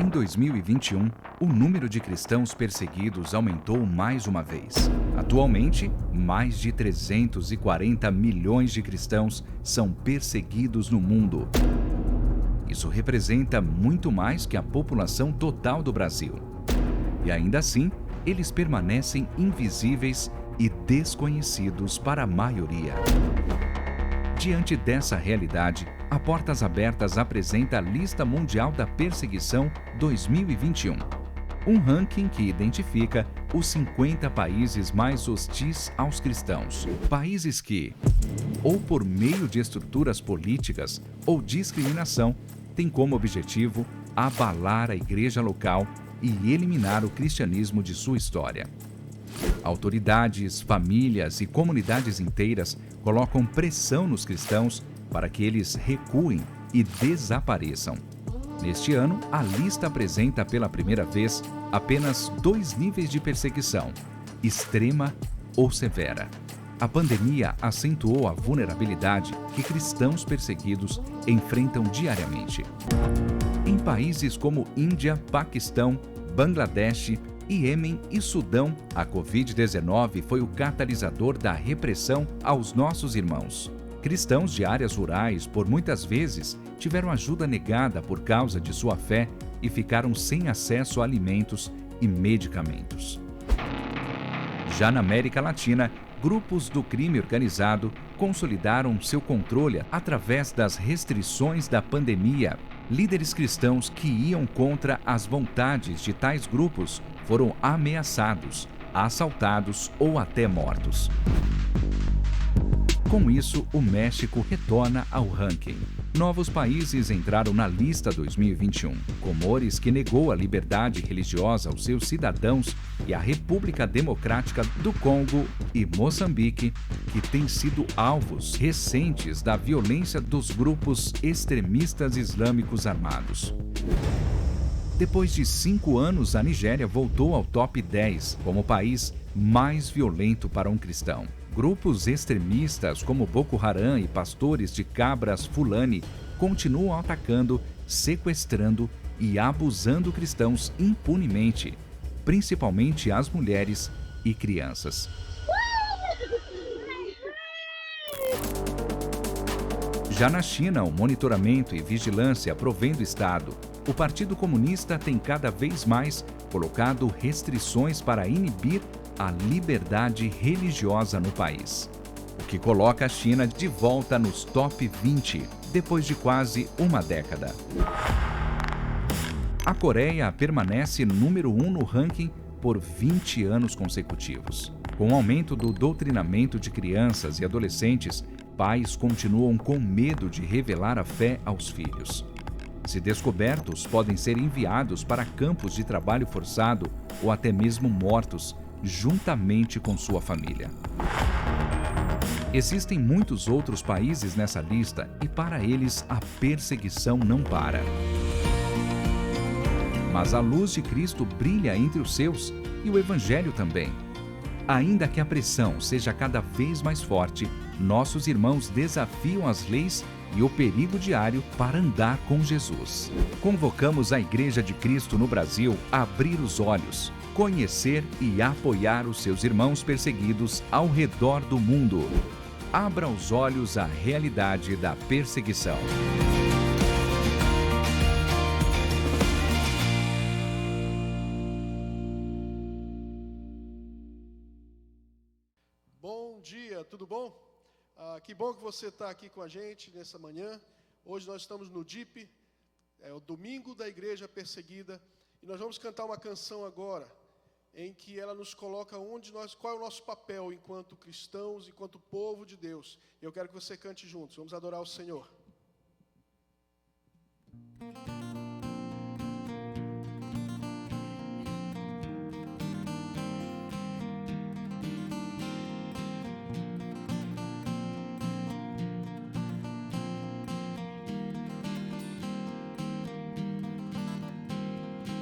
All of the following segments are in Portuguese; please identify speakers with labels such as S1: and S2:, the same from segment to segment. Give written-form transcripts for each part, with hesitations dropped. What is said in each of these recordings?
S1: Em 2021, o número de cristãos perseguidos aumentou mais uma vez. Atualmente, mais de 340 milhões de cristãos são perseguidos no mundo. Isso representa muito mais que a população total do Brasil. E ainda assim, eles permanecem invisíveis e desconhecidos para a maioria. Diante dessa realidade, a Portas Abertas apresenta a Lista Mundial da Perseguição 2021, um ranking que identifica os 50 países mais hostis aos cristãos. Países que, ou por meio de estruturas políticas ou discriminação, têm como objetivo abalar a igreja local e eliminar o cristianismo de sua história. Autoridades, famílias e comunidades inteiras colocam pressão nos cristãos para que eles recuem e desapareçam. Neste ano, a lista apresenta pela primeira vez apenas 2 níveis de perseguição: extrema ou severa. A pandemia acentuou a vulnerabilidade que cristãos perseguidos enfrentam diariamente. Em países como Índia, Paquistão, Bangladesh, Iêmen e Sudão, a Covid-19 foi o catalisador da repressão aos nossos irmãos. Cristãos de áreas rurais, por muitas vezes, tiveram ajuda negada por causa de sua fé e ficaram sem acesso a alimentos e medicamentos. Já na América Latina, grupos do crime organizado consolidaram seu controle através das restrições da pandemia. Líderes cristãos que iam contra as vontades de tais grupos foram ameaçados, assaltados ou até mortos. Com isso, o México retorna ao ranking. Novos países entraram na lista 2021. Comores, que negou a liberdade religiosa aos seus cidadãos, e a República Democrática do Congo e Moçambique, que têm sido alvos recentes da violência dos grupos extremistas islâmicos armados. Depois de 5 anos, a Nigéria voltou ao top 10 como o país mais violento para um cristão. Grupos extremistas como Boko Haram e pastores de cabras Fulani continuam atacando, sequestrando e abusando cristãos impunemente, principalmente as mulheres e crianças. Já na China, o monitoramento e vigilância provém do Estado. O Partido Comunista tem cada vez mais colocado restrições para inibir a liberdade religiosa no país, o que coloca a China de volta nos top 20, depois de quase uma década. A Coreia permanece número 1 no ranking por 20 anos consecutivos. Com o aumento do doutrinamento de crianças e adolescentes, pais continuam com medo de revelar a fé aos filhos. Se descobertos, podem ser enviados para campos de trabalho forçado ou até mesmo mortos, juntamente com sua família. Existem muitos outros países nessa lista e para eles a perseguição não para. Mas a luz de Cristo brilha entre os seus e o Evangelho também. Ainda que a pressão seja cada vez mais forte, nossos irmãos desafiam as leis e o perigo diário para andar com Jesus. Convocamos a Igreja de Cristo no Brasil a abrir os olhos, conhecer e apoiar os seus irmãos perseguidos ao redor do mundo. Abra os olhos à realidade da perseguição.
S2: Bom dia, tudo bom? Que bom que você está aqui com a gente nessa manhã. Hoje nós estamos no DIP, é o Domingo da Igreja Perseguida, e nós vamos cantar uma canção agora, em que ela nos coloca qual é o nosso papel enquanto cristãos, enquanto povo de Deus. E eu quero que você cante juntos, vamos adorar o Senhor.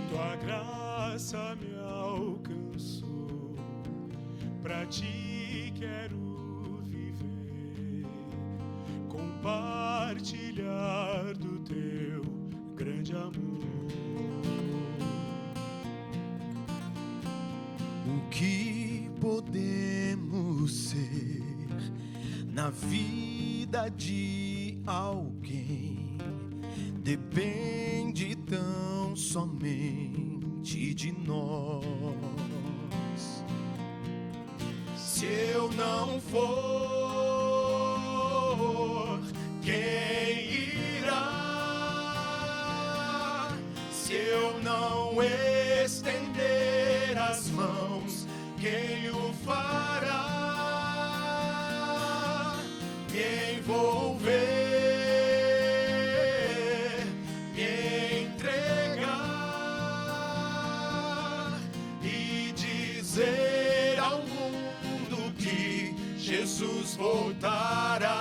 S3: Tua graça me alcançou, pra ti quero viver, compartilhar do teu grande amor.
S4: podemos ser na vida de alguém depende tão somente de nós. Se eu não for, quem irá? Se eu não estender as mãos, quem o fará? Me envolver, me entregar e dizer ao mundo que Jesus voltará,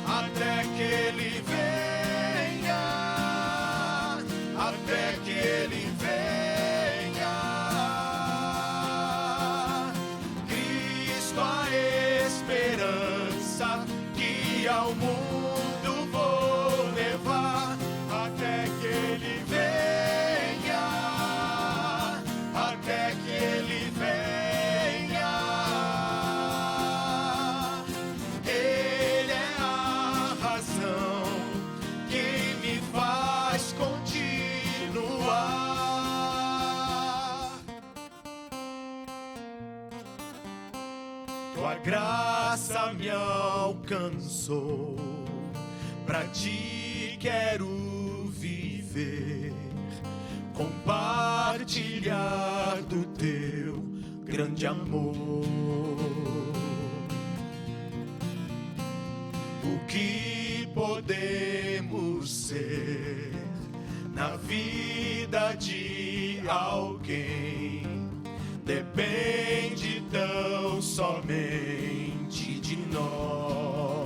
S4: até que Ele venha, até que Ele venha. Cristo a esperança que ao mundo vou levar, até que Ele venha, até que Ele venha. Ele é a razão que me faz continuar. Tua graça me alcançou, pra ti quero viver, compartilhar do teu grande amor. O que podemos ser na vida de alguém depende tão somente de nós.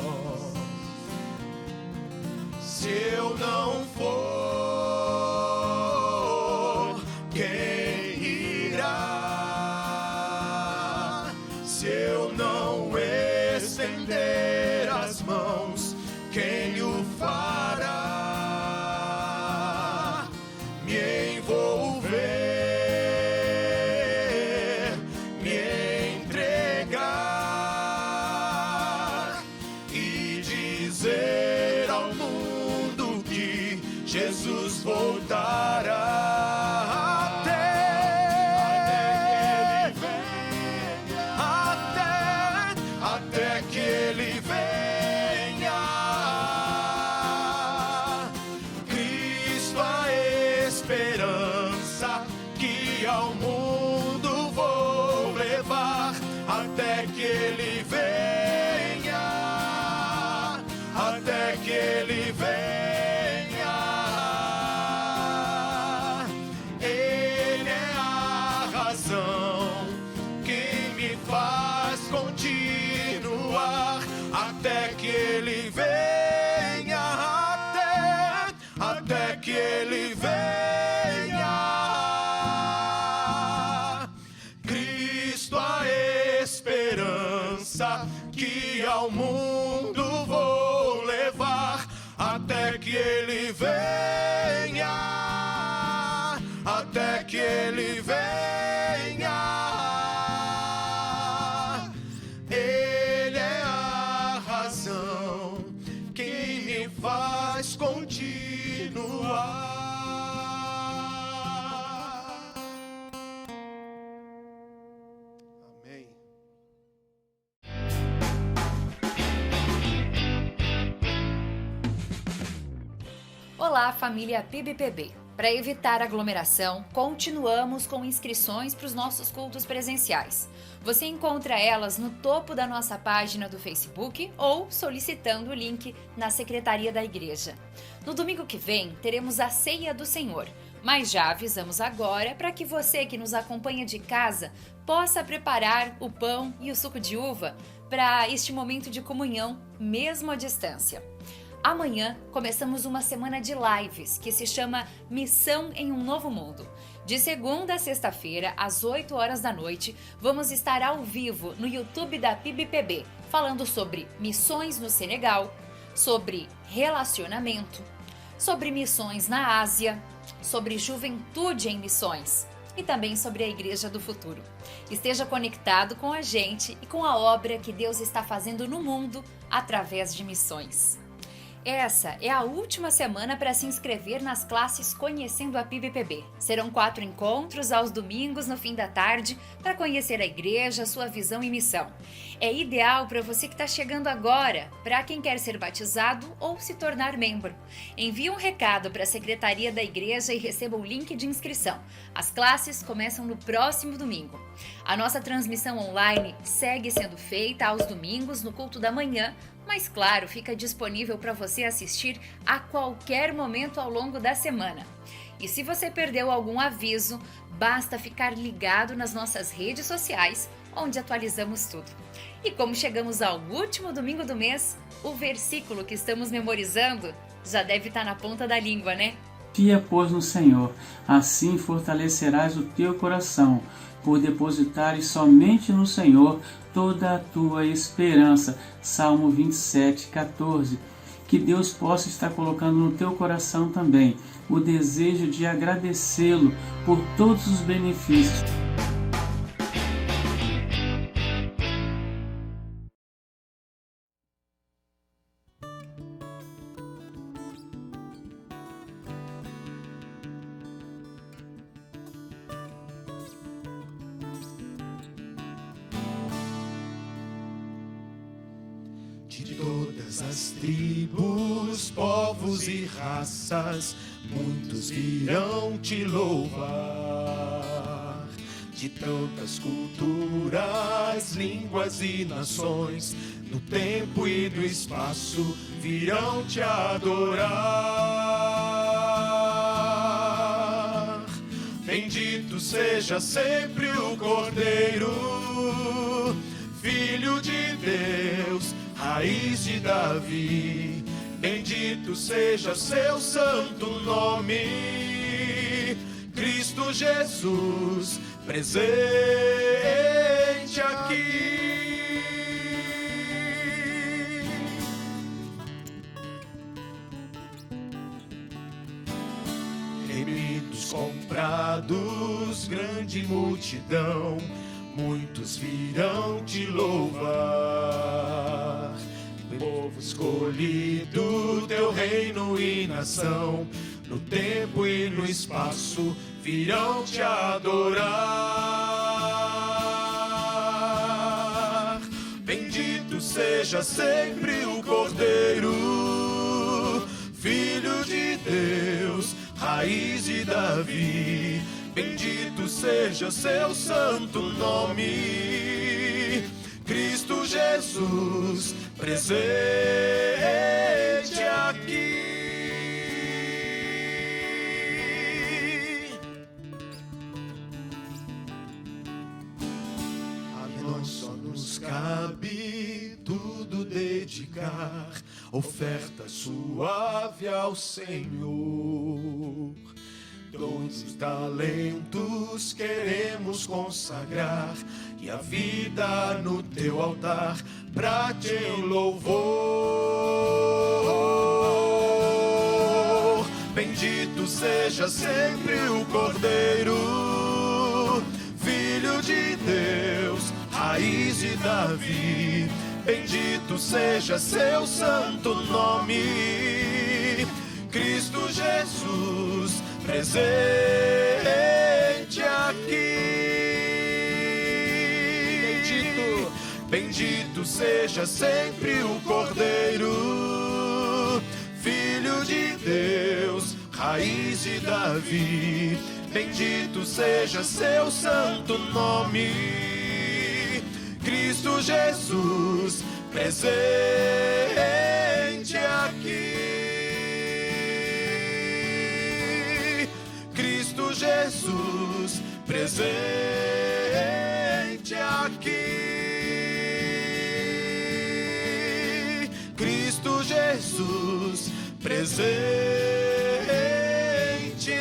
S4: Se eu não for, quem irá? Se eu não estender as mãos, quem o fará? Me envolver, me entregar e dizer ao mundo que Jesus voltará. Até que Ele venha. Cristo a esperança que ao mundo vou levar, até que Ele venha, até que Ele venha. Ele é a razão que me faz continuar, até que Ele venha, até que Ele venha. Cristo a esperança que ao mundo vou levar, até que Ele venha, até que Ele venha. Ele é a razão que me faz continuar. Amém.
S5: Olá, família PIBPB. Para evitar aglomeração, continuamos com inscrições para os nossos cultos presenciais. Você encontra elas no topo da nossa página do Facebook ou solicitando o link na secretaria da igreja. No domingo que vem, teremos a Ceia do Senhor, mas já avisamos agora para que você que nos acompanha de casa possa preparar o pão e o suco de uva para este momento de comunhão, mesmo à distância. Amanhã começamos uma semana de lives que se chama Missão em um Novo Mundo. De segunda a sexta-feira, às 8 horas da noite, vamos estar ao vivo no YouTube da PIBPB, falando sobre missões no Senegal, sobre relacionamento, sobre missões na Ásia, sobre juventude em missões, e também sobre a Igreja do Futuro. Esteja conectado com a gente e com a obra que Deus está fazendo no mundo através de missões. Essa é a última semana para se inscrever nas classes Conhecendo a PIBPB. Serão 4 encontros aos domingos no fim da tarde para conhecer a igreja, sua visão e missão. É ideal para você que está chegando agora, para quem quer ser batizado ou se tornar membro. Envie um recado para a Secretaria da Igreja e receba o link de inscrição. As classes começam no próximo domingo. A nossa transmissão online segue sendo feita aos domingos no culto da manhã, mas claro, fica disponível para você assistir a qualquer momento ao longo da semana. E se você perdeu algum aviso, basta ficar ligado nas nossas redes sociais, onde atualizamos tudo. E como chegamos ao último domingo do mês, o versículo que estamos memorizando já deve estar na ponta da língua, né?
S6: Confia, pois, no Senhor, assim fortalecerás o teu coração, por depositares somente no Senhor toda a tua esperança. Salmo 27, 14. Que Deus possa estar colocando no teu coração também o desejo de agradecê-lo por todos os benefícios.
S4: De todas as tribos, povos e raças, muitos virão te louvar. De tantas culturas, línguas e nações, no tempo e no espaço, virão te adorar. Bendito seja sempre o Cordeiro, Filho de Deus, raiz de Davi. Bendito seja seu santo nome, Cristo Jesus, presente aqui. Remidos comprados, grande multidão, muitos virão te louvar. Povo escolhido, teu reino e nação, no tempo e no espaço, virão te adorar. Bendito seja sempre o Cordeiro, Filho de Deus, raiz de Davi. Bendito seja seu santo nome, Cristo Jesus, presente aqui. A nós só nos cabe tudo dedicar, oferta suave ao Senhor. Dons e talentos queremos consagrar, e a vida no teu altar pra teu louvor. Bendito seja sempre o Cordeiro, Filho de Deus, raiz de Davi. Bendito seja seu santo nome, Cristo Jesus, presente aqui. Bendito seja sempre o Cordeiro, Filho de Deus, raiz de Davi. Bendito seja seu santo nome, Cristo Jesus, presente aqui. Cristo Jesus, presente aqui. Cristo Jesus, presente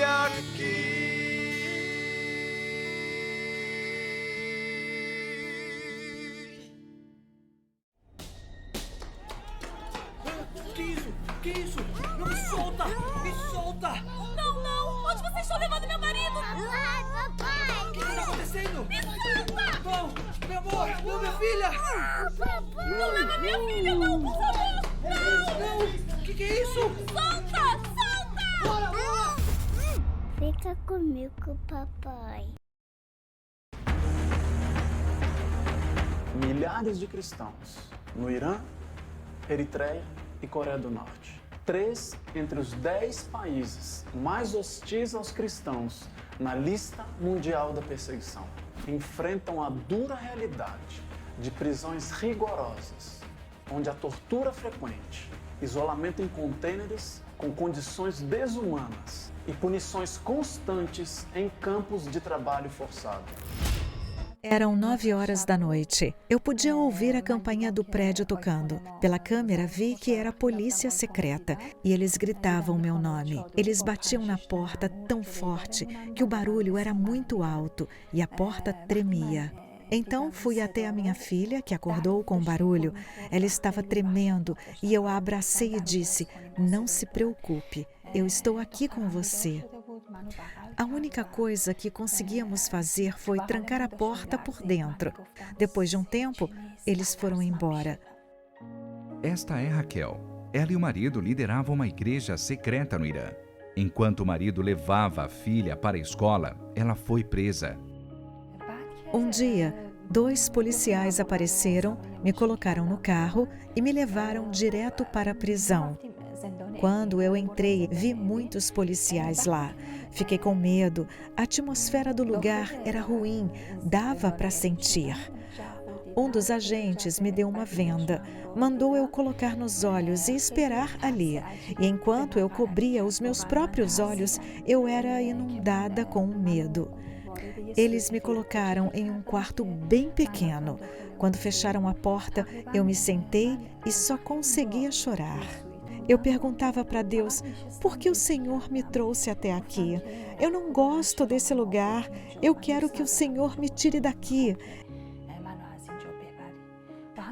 S4: aqui.
S7: Que isso? Não, me solta! Me solta!
S8: Não! Onde vocês estão levando meu marido?
S9: Papai!
S7: acontecendo? Não, meu amor, não, minha filha!
S8: Não leva minha filha, não, por favor!
S7: Não! O que é isso?
S8: Solta!
S7: Bora, bora!
S9: Fica comigo, papai.
S10: Milhares de cristãos no Irã, Eritreia e Coreia do Norte. 3 entre os 10 países mais hostis aos cristãos na lista mundial da perseguição enfrentam a dura realidade de prisões rigorosas, onde a tortura é frequente, isolamento em contêineres com condições desumanas e punições constantes em campos de trabalho forçado.
S11: Eram 9 horas da noite. Eu podia ouvir a campainha do prédio tocando. Pela câmera vi que era a polícia secreta e eles gritavam meu nome. Eles batiam na porta tão forte que o barulho era muito alto e a porta tremia. Então fui até a minha filha, que acordou com o barulho. Ela estava tremendo e eu a abracei e disse: "Não se preocupe, eu estou aqui com você." A única coisa que conseguíamos fazer foi trancar a porta por dentro. Depois de um tempo, eles foram embora.
S1: Esta é Raquel. Ela e o marido lideravam uma igreja secreta no Irã. Enquanto o marido levava a filha para a escola, ela foi presa.
S11: Um dia, 2 policiais apareceram, me colocaram no carro e me levaram direto para a prisão. Quando eu entrei, vi muitos policiais lá. Fiquei com medo. A atmosfera do lugar era ruim, dava para sentir. Um dos agentes me deu uma venda, mandou eu colocar nos olhos e esperar ali. E enquanto eu cobria os meus próprios olhos, eu era inundada com medo. Eles me colocaram em um quarto bem pequeno. Quando fecharam a porta, eu me sentei e só conseguia chorar. Eu perguntava para Deus: por que o Senhor me trouxe até aqui? Eu não gosto desse lugar. Eu quero que o Senhor me tire daqui.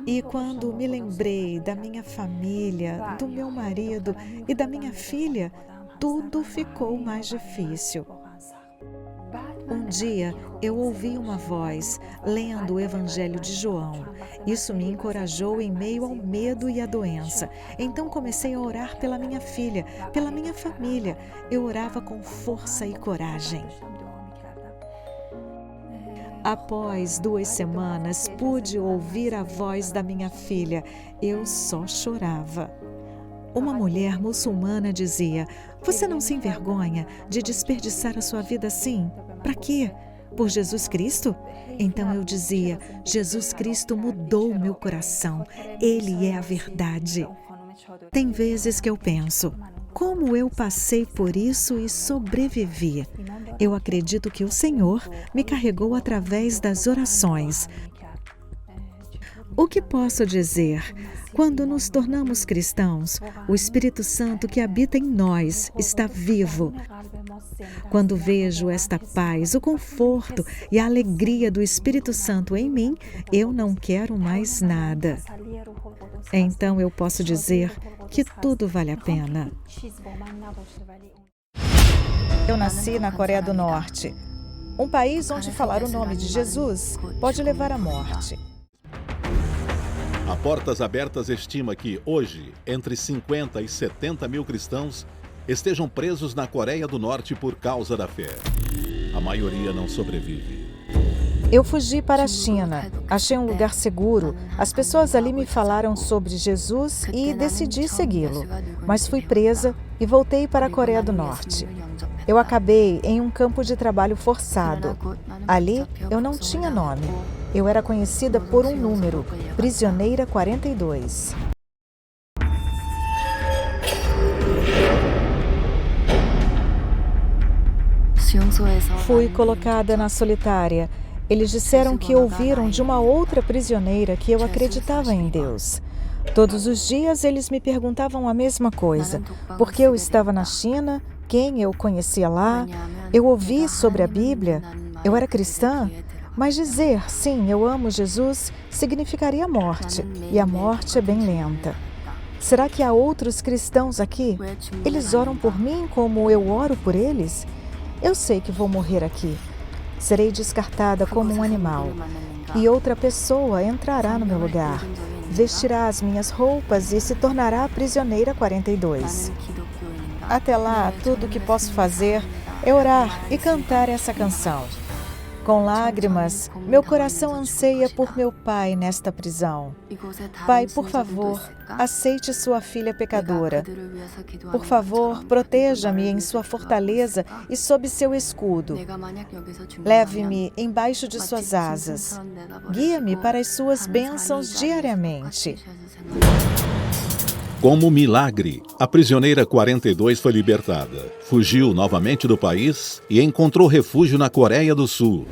S11: E quando me lembrei da minha família, do meu marido e da minha filha, tudo ficou mais difícil. Um dia, eu ouvi uma voz lendo o Evangelho de João. Isso me encorajou em meio ao medo e à doença. Então comecei a orar pela minha filha, pela minha família. Eu orava com força e coragem. Após 2 semanas, pude ouvir a voz da minha filha. Eu só chorava. Uma mulher muçulmana dizia: "Você não se envergonha de desperdiçar a sua vida assim? Para quê? Por Jesus Cristo?" Então eu dizia: "Jesus Cristo mudou meu coração. Ele é a verdade." Tem vezes que eu penso: como eu passei por isso e sobrevivi? Eu acredito que o Senhor me carregou através das orações. O que posso dizer? Quando nos tornamos cristãos, o Espírito Santo que habita em nós está vivo. Quando vejo esta paz, o conforto e a alegria do Espírito Santo em mim, eu não quero mais nada. Então eu posso dizer que tudo vale a pena. Eu nasci na Coreia do Norte, um país onde falar o nome de Jesus pode levar à morte.
S12: A Portas Abertas estima que, hoje, entre 50 e 70 mil cristãos estejam presos na Coreia do Norte por causa da fé. A maioria não sobrevive.
S11: Eu fugi para a China, achei um lugar seguro. As pessoas ali me falaram sobre Jesus e decidi segui-lo. Mas fui presa e voltei para a Coreia do Norte. Eu acabei em um campo de trabalho forçado. Ali, eu não tinha nome. Eu era conhecida por um número, Prisioneira 42. Fui colocada na solitária. Eles disseram que ouviram de uma outra prisioneira que eu acreditava em Deus. Todos os dias eles me perguntavam a mesma coisa: por que eu estava na China, quem eu conhecia lá, eu ouvi sobre a Bíblia, eu era cristã, mas dizer sim, eu amo Jesus significaria morte, e a morte é bem lenta. Será que há outros cristãos aqui? Eles oram por mim como eu oro por eles? Eu sei que vou morrer aqui. Serei descartada como um animal, e outra pessoa entrará no meu lugar. Vestirá as minhas roupas e se tornará prisioneira 42. Até lá, tudo o que posso fazer é orar e cantar essa canção. Com lágrimas, meu coração anseia por meu pai nesta prisão. Pai, por favor, aceite sua filha pecadora. Por favor, proteja-me em sua fortaleza e sob seu escudo. Leve-me embaixo de suas asas. Guia-me para as suas bênçãos diariamente.
S12: Como milagre, a prisioneira 42 foi libertada, fugiu novamente do país e encontrou refúgio na Coreia do Sul.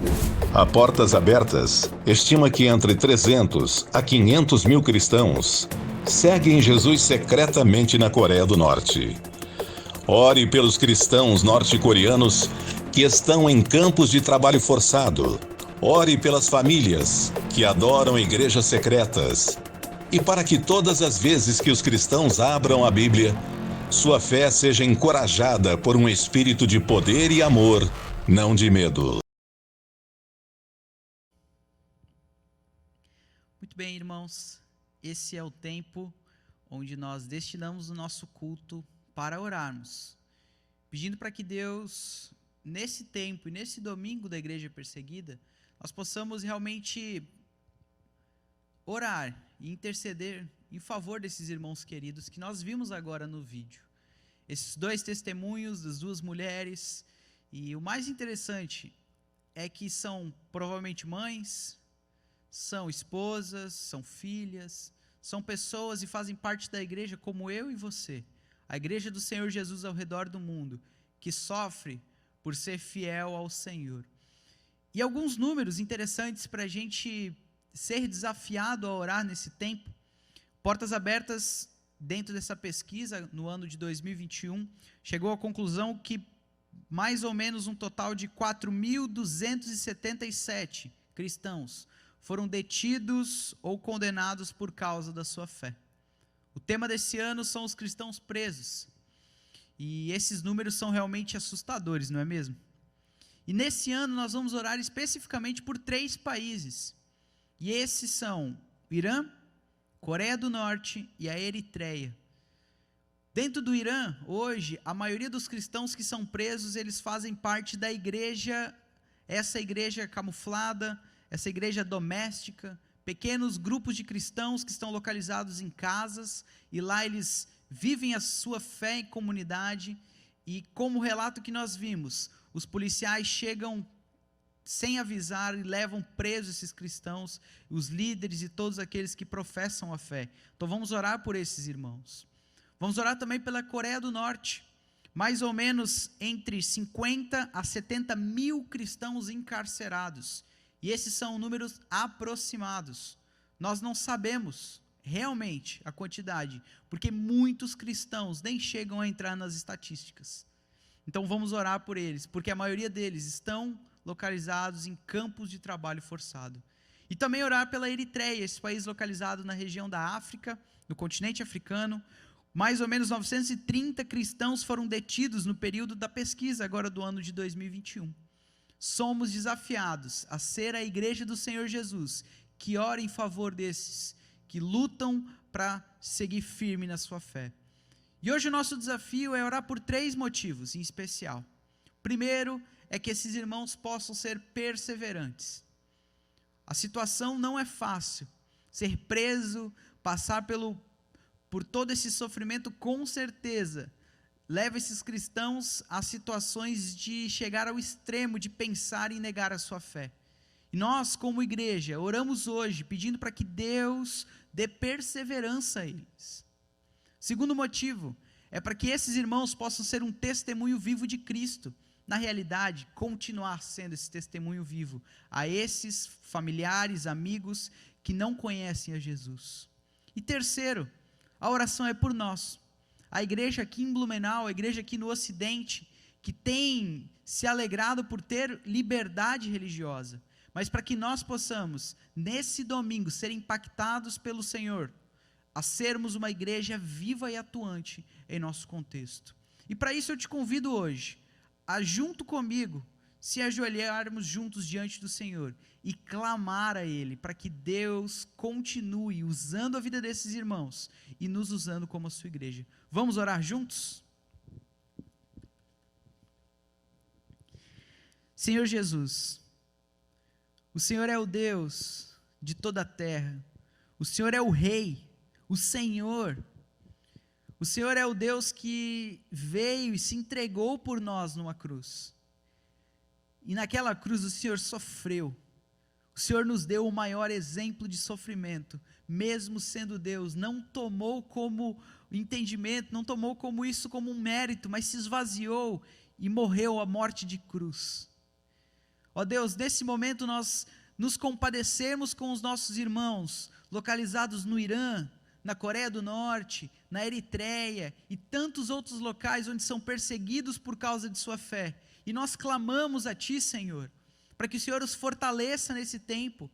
S12: A Portas Abertas estima que entre 300 a 500 mil cristãos seguem Jesus secretamente na Coreia do Norte. Ore pelos cristãos norte-coreanos que estão em campos de trabalho forçado. Ore pelas famílias que adoram igrejas secretas. E para que todas as vezes que os cristãos abram a Bíblia, sua fé seja encorajada por um espírito de poder e amor, não de medo.
S13: Muito bem, irmãos. Esse é o tempo onde nós destinamos o nosso culto para orarmos, pedindo para que Deus, nesse tempo e nesse domingo da Igreja Perseguida, nós possamos realmente orar e interceder em favor desses irmãos queridos que nós vimos agora no vídeo. Esses dois testemunhos das duas mulheres, e o mais interessante é que são provavelmente mães, são esposas, são filhas, são pessoas e fazem parte da igreja como eu e você, a igreja do Senhor Jesus ao redor do mundo, que sofre por ser fiel ao Senhor. E alguns números interessantes para a gente ser desafiado a orar nesse tempo. Portas Abertas, dentro dessa pesquisa, no ano de 2021, chegou à conclusão que mais ou menos um total de 4.277 cristãos foram detidos ou condenados por causa da sua fé. O tema desse ano são os cristãos presos. E esses números são realmente assustadores, não é mesmo? E nesse ano nós vamos orar especificamente por 3 países. E esses são o Irã, Coreia do Norte e a Eritreia. Dentro do Irã, hoje, a maioria dos cristãos que são presos, eles fazem parte da igreja, essa igreja camuflada, essa igreja doméstica, pequenos grupos de cristãos que estão localizados em casas, e lá eles vivem a sua fé em comunidade, e como o relato que nós vimos, os policiais chegam sem avisar e levam presos esses cristãos, os líderes e todos aqueles que professam a fé. Então vamos orar por esses irmãos. Vamos orar também pela Coreia do Norte. Mais ou menos entre 50 a 70 mil cristãos encarcerados. E esses são números aproximados. Nós não sabemos realmente a quantidade, porque muitos cristãos nem chegam a entrar nas estatísticas. Então vamos orar por eles, porque a maioria deles estão localizados em campos de trabalho forçado. E também orar pela Eritreia, esse país localizado na região da África, no continente africano. Mais ou menos 930 cristãos foram detidos no período da pesquisa, agora do ano de 2021. Somos desafiados a ser a igreja do Senhor Jesus, que ora em favor desses, que lutam para seguir firme na sua fé. E hoje o nosso desafio é orar por 3 motivos em especial. Primeiro, é que esses irmãos possam ser perseverantes. A situação não é fácil. Ser preso, passar por todo esse sofrimento, com certeza, leva esses cristãos a situações de chegar ao extremo, de pensar em negar a sua fé. E nós, como igreja, oramos hoje, pedindo para que Deus dê perseverança a eles. Segundo motivo, é para que esses irmãos possam ser um testemunho vivo de Cristo. Na realidade, continuar sendo esse testemunho vivo a esses familiares, amigos que não conhecem a Jesus. E terceiro, a oração é por nós. A igreja aqui em Blumenau, a igreja aqui no Ocidente, que tem se alegrado por ter liberdade religiosa, mas para que nós possamos, nesse domingo, ser impactados pelo Senhor, a sermos uma igreja viva e atuante em nosso contexto. E para isso eu te convido hoje, a junto comigo, se ajoelharmos juntos diante do Senhor e clamar a Ele para que Deus continue usando a vida desses irmãos e nos usando como a sua igreja. Vamos orar juntos? Senhor Jesus, o Senhor é o Deus de toda a terra, o Senhor é o Rei, o Senhor é o Deus que veio e se entregou por nós numa cruz, e naquela cruz o Senhor sofreu, o Senhor nos deu o maior exemplo de sofrimento, mesmo sendo Deus, não tomou como entendimento, não tomou como isso como um mérito, mas se esvaziou e morreu a morte de cruz. Ó Deus, nesse momento nós nos compadecemos com os nossos irmãos localizados no Irã, na Coreia do Norte, na Eritreia e tantos outros locais onde são perseguidos por causa de sua fé. E nós clamamos a Ti, Senhor, para que o Senhor os fortaleça nesse tempo,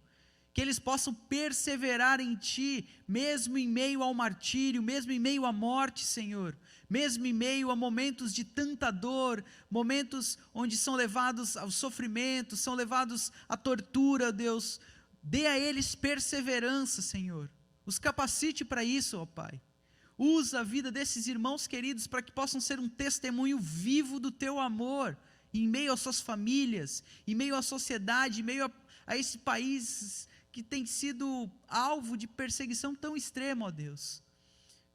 S13: que eles possam perseverar em Ti, mesmo em meio ao martírio, mesmo em meio à morte, Senhor, mesmo em meio a momentos de tanta dor, momentos onde são levados ao sofrimento, são levados à tortura, Deus, dê a eles perseverança, Senhor, os capacite para isso, ó Pai, usa a vida desses irmãos queridos para que possam ser um testemunho vivo do Teu amor, em meio às suas famílias, em meio à sociedade, em meio a esse país que tem sido alvo de perseguição tão extrema, ó Deus.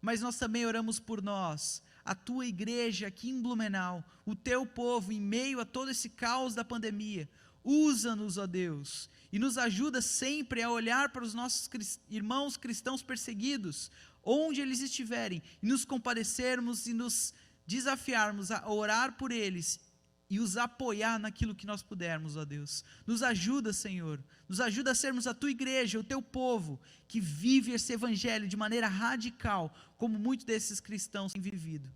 S13: Mas nós também oramos por nós, a Tua igreja aqui em Blumenau, o Teu povo em meio a todo esse caos da pandemia. Usa-nos, ó Deus, e nos ajuda sempre a olhar para os nossos irmãos cristãos perseguidos, onde eles estiverem, e nos compadecermos e nos desafiarmos a orar por eles e os apoiar naquilo que nós pudermos, ó Deus. Nos ajuda, Senhor, nos ajuda a sermos a Tua igreja, o Teu povo, que vive esse evangelho de maneira radical, como muitos desses cristãos têm vivido.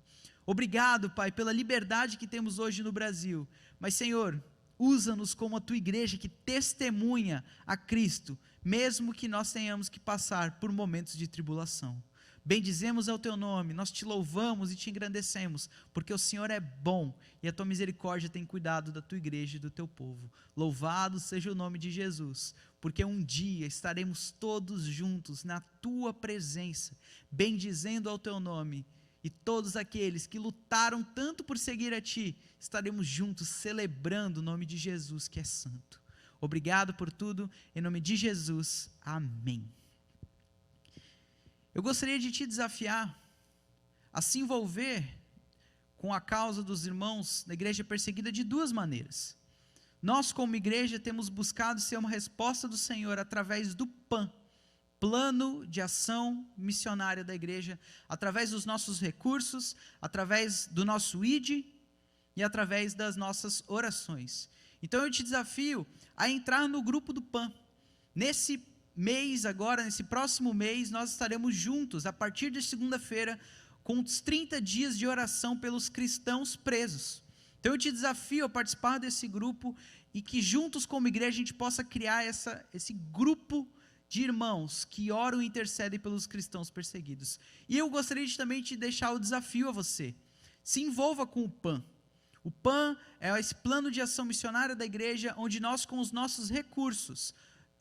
S13: Obrigado, Pai, pela liberdade que temos hoje no Brasil, mas, Senhor, usa-nos como a Tua igreja que testemunha a Cristo, mesmo que nós tenhamos que passar por momentos de tribulação. Bendizemos ao Teu nome, nós Te louvamos e Te engrandecemos, porque o Senhor é bom e a Tua misericórdia tem cuidado da Tua igreja e do Teu povo. Louvado seja o nome de Jesus, porque um dia estaremos todos juntos na Tua presença, bendizendo ao Teu nome, e todos aqueles que lutaram tanto por seguir a Ti, estaremos juntos celebrando o nome de Jesus que é santo. Obrigado por tudo, em nome de Jesus, amém. Eu gostaria de te desafiar a se envolver com a causa dos irmãos da igreja perseguida de duas maneiras. Nós, como igreja, temos buscado ser uma resposta do Senhor através do PAN, Plano de Ação Missionária da Igreja, através dos nossos recursos, através do nosso ID e através das nossas orações. Então eu te desafio a entrar no grupo do PAN. Nesse mês agora, nesse próximo mês, nós estaremos juntos, a partir de segunda-feira, com os 30 dias de oração pelos cristãos presos. Então eu te desafio a participar desse grupo e que juntos como igreja a gente possa criar esse grupo de irmãos que oram e intercedem pelos cristãos perseguidos. E eu gostaria de também te deixar o desafio a você. Se envolva com o PAN. O PAN é esse plano de ação missionária da igreja, onde nós com os nossos recursos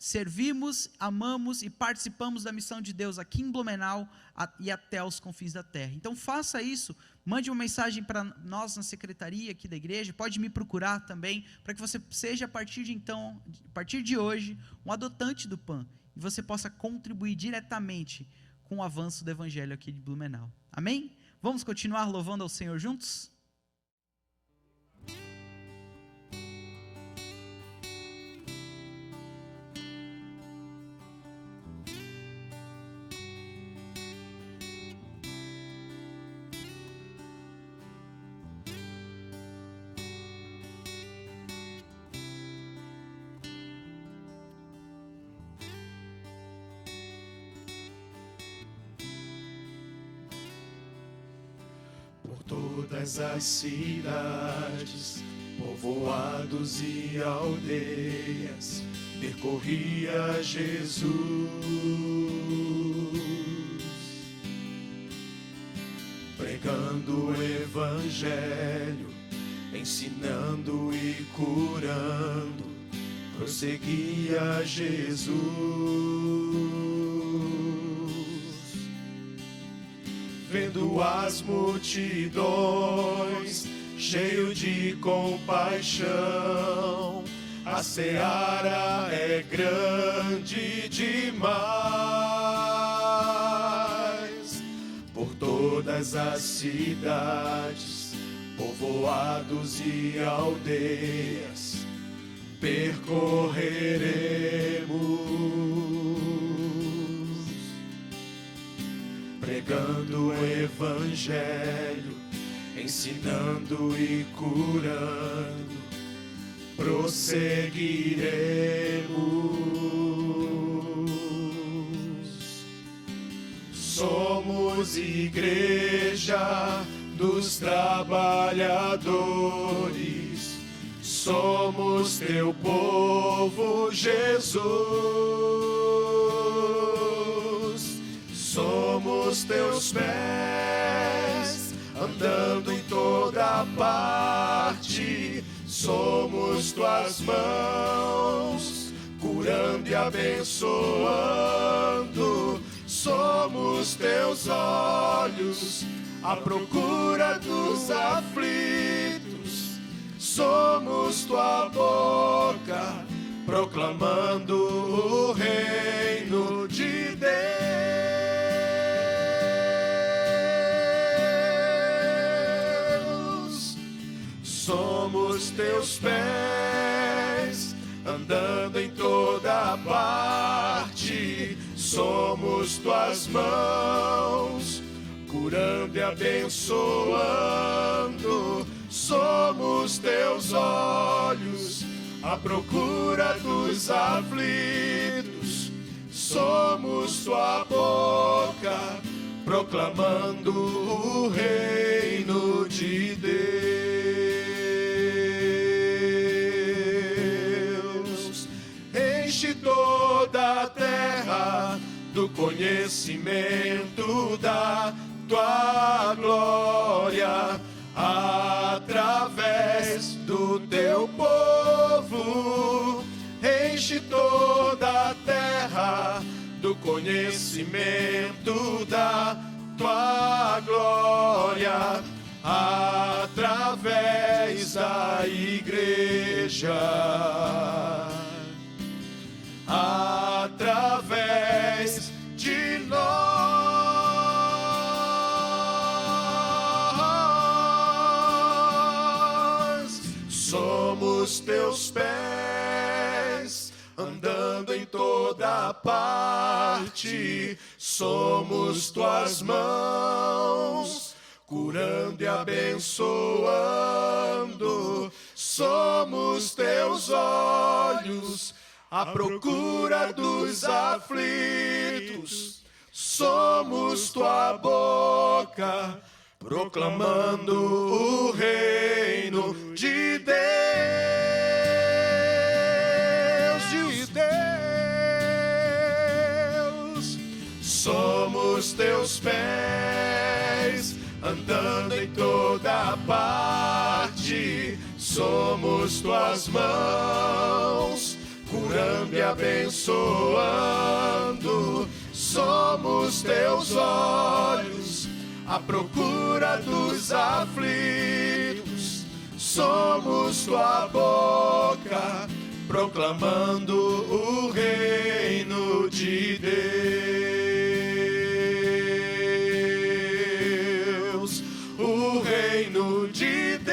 S13: servimos, amamos e participamos da missão de Deus aqui em Blumenau e até os confins da terra. Então faça isso, mande uma mensagem para nós na secretaria aqui da igreja, pode me procurar também, para que você seja a partir de hoje, um adotante do PAN, e você possa contribuir diretamente com o avanço do evangelho aqui de Blumenau. Amém? Vamos continuar louvando ao Senhor juntos?
S4: Todas as cidades, povoados e aldeias, percorria Jesus, pregando o evangelho ensinando e curando, prosseguia Jesus. Vendo as multidões, cheio de compaixão, a seara é grande demais. Por todas as cidades, povoados e aldeias, percorreremos, pregando o evangelho, ensinando e curando, prosseguiremos. Somos igreja dos trabalhadores, somos teu povo, Jesus. Somos teus pés, andando em toda parte. Somos tuas mãos, curando e abençoando. Somos teus olhos, à procura dos aflitos. Somos tua boca, proclamando o reino de Deus. Somos teus pés, andando em toda parte. Somos tuas mãos, curando e abençoando. Somos teus olhos, à procura dos aflitos. Somos tua boca, proclamando o reino de Deus. Enche toda a terra do conhecimento da tua glória, através do teu povo. Enche toda a terra do conhecimento da tua glória, através da igreja, através de nós. Somos teus pés, andando em toda parte. Somos tuas mãos, curando e abençoando. Somos teus olhos, à procura dos aflitos. Somos tua boca, proclamando o reino de Deus, de Deus. Somos teus pés, andando em toda parte. Somos tuas mãos, curando e abençoando. Somos teus olhos, à procura dos aflitos. Somos tua boca, proclamando o reino de Deus, o reino de Deus,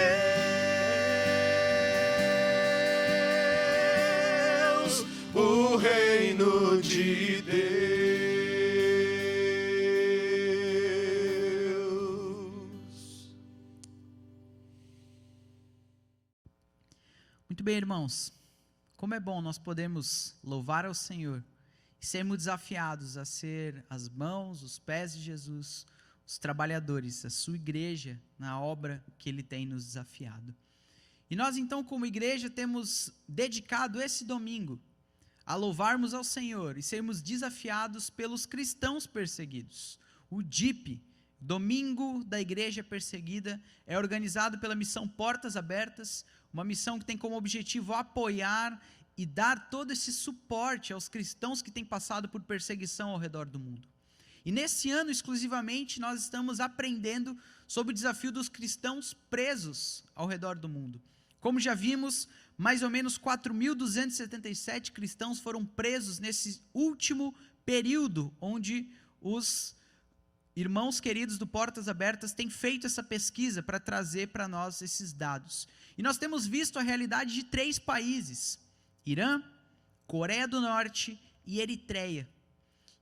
S4: o reino de Deus.
S13: Muito bem, irmãos, como é bom nós podermos louvar ao Senhor e sermos desafiados a ser as mãos, os pés de Jesus, os trabalhadores, a sua igreja na obra que Ele tem nos desafiado. E nós então, como igreja, temos dedicado esse domingo a louvarmos ao Senhor e sermos desafiados pelos cristãos perseguidos, o DIP, Domingo da Igreja Perseguida é organizado pela missão Portas Abertas, uma missão que tem como objetivo apoiar e dar todo esse suporte aos cristãos que têm passado por perseguição ao redor do mundo. E nesse ano, exclusivamente, nós estamos aprendendo sobre o desafio dos cristãos presos ao redor do mundo. Como já vimos, mais ou menos 4.277 cristãos foram presos nesse último período, onde os irmãos queridos do Portas Abertas têm feito essa pesquisa para trazer para nós esses dados. E nós temos visto a realidade de 3 países: Irã, Coreia do Norte e Eritreia.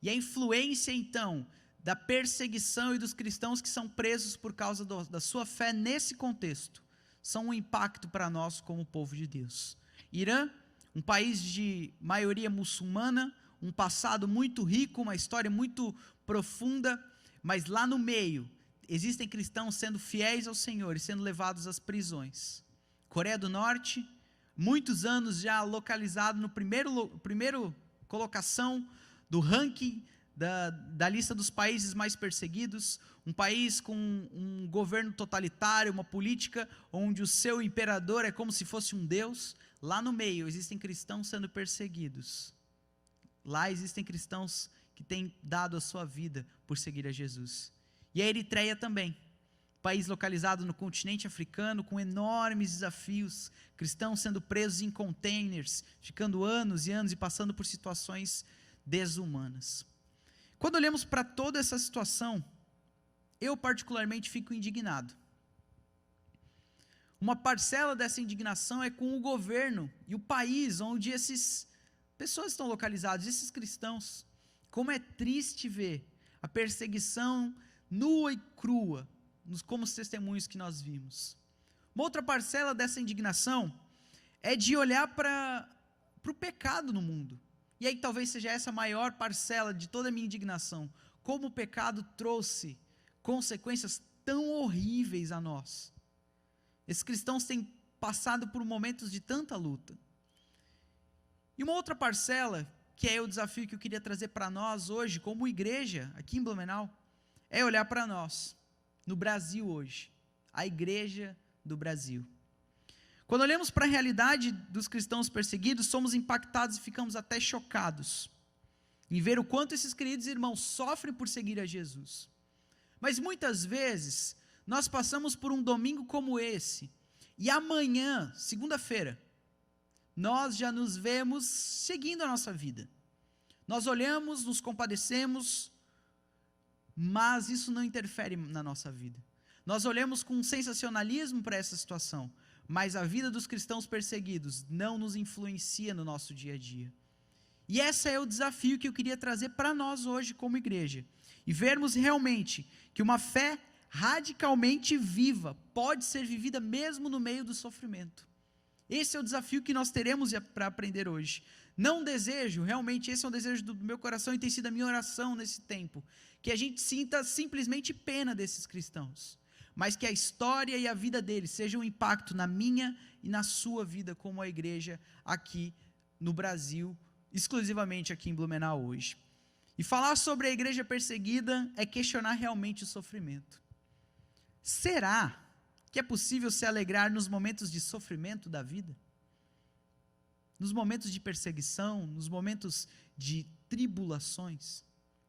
S13: E a influência, então, da perseguição e dos cristãos que são presos por causa da sua fé nesse contexto, são um impacto para nós como povo de Deus. Irã, um país de maioria muçulmana, um passado muito rico, uma história muito profunda, mas lá no meio existem cristãos sendo fiéis ao Senhor e sendo levados às prisões. Coreia do Norte, muitos anos já localizado no primeiro colocação do ranking da lista dos países mais perseguidos, um país com um governo totalitário, uma política onde o seu imperador é como se fosse um deus. Lá no meio existem cristãos sendo perseguidos. Lá existem cristãos que têm dado a sua vida por seguir a Jesus. E a Eritreia também, país localizado no continente africano, com enormes desafios, cristãos sendo presos em containers, ficando anos e anos e passando por situações desumanas. Quando olhamos para toda essa situação, eu particularmente fico indignado. Uma parcela dessa indignação é com o governo e o país onde essas pessoas estão localizadas, esses cristãos. Como é triste ver a perseguição nua e crua, como os testemunhos que nós vimos. Uma outra parcela dessa indignação é de olhar para o pecado no mundo. E aí talvez seja essa a maior parcela de toda a minha indignação. Como o pecado trouxe consequências tão horríveis a nós. Esses cristãos têm passado por momentos de tanta luta. E uma outra parcela, que é o desafio que eu queria trazer para nós hoje, como igreja, aqui em Blumenau, é olhar para nós, no Brasil hoje, a igreja do Brasil. Quando olhamos para a realidade dos cristãos perseguidos, somos impactados e ficamos até chocados em ver o quanto esses queridos irmãos sofrem por seguir a Jesus. Mas muitas vezes, nós passamos por um domingo como esse, e amanhã, segunda-feira, nós já nos vemos seguindo a nossa vida. Nós olhamos, nos compadecemos, mas isso não interfere na nossa vida. Nós olhamos com sensacionalismo para essa situação, mas a vida dos cristãos perseguidos não nos influencia no nosso dia a dia. E esse é o desafio que eu queria trazer para nós hoje como igreja. E vermos realmente que uma fé radicalmente viva pode ser vivida mesmo no meio do sofrimento. Esse é o desafio que nós teremos para aprender hoje. Não desejo, realmente esse é um desejo do meu coração e tem sido a minha oração nesse tempo, que a gente sinta simplesmente pena desses cristãos, mas que a história e a vida deles sejam um impacto na minha e na sua vida como a igreja aqui no Brasil, exclusivamente aqui em Blumenau hoje. E falar sobre a igreja perseguida é questionar realmente o sofrimento. Será que é possível se alegrar nos momentos de sofrimento da vida? Nos momentos de perseguição, nos momentos de tribulações?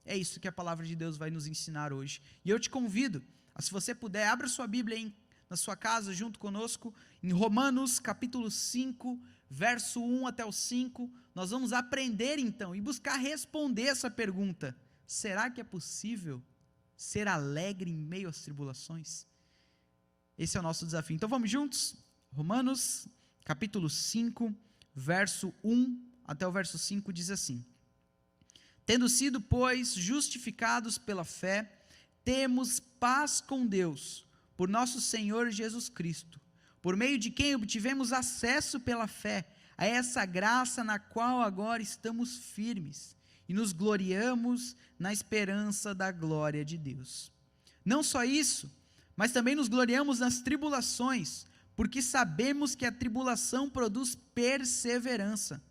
S13: É isso que a palavra de Deus vai nos ensinar hoje. E eu te convido, se você puder, abra sua Bíblia na sua casa junto conosco, em Romanos capítulo 5, verso 1 até o 5, nós vamos aprender então e buscar responder essa pergunta: será que é possível ser alegre em meio às tribulações? Esse é o nosso desafio. Então vamos juntos? Romanos capítulo 5, verso 1 até o verso 5 diz assim: tendo sido, pois, justificados pela fé, temos paz com Deus, por nosso Senhor Jesus Cristo, por meio de quem obtivemos acesso pela fé a essa graça na qual agora estamos firmes e nos gloriamos na esperança da glória de Deus. Não só isso, mas também nos gloriamos nas tribulações, porque sabemos que a tribulação produz perseverança.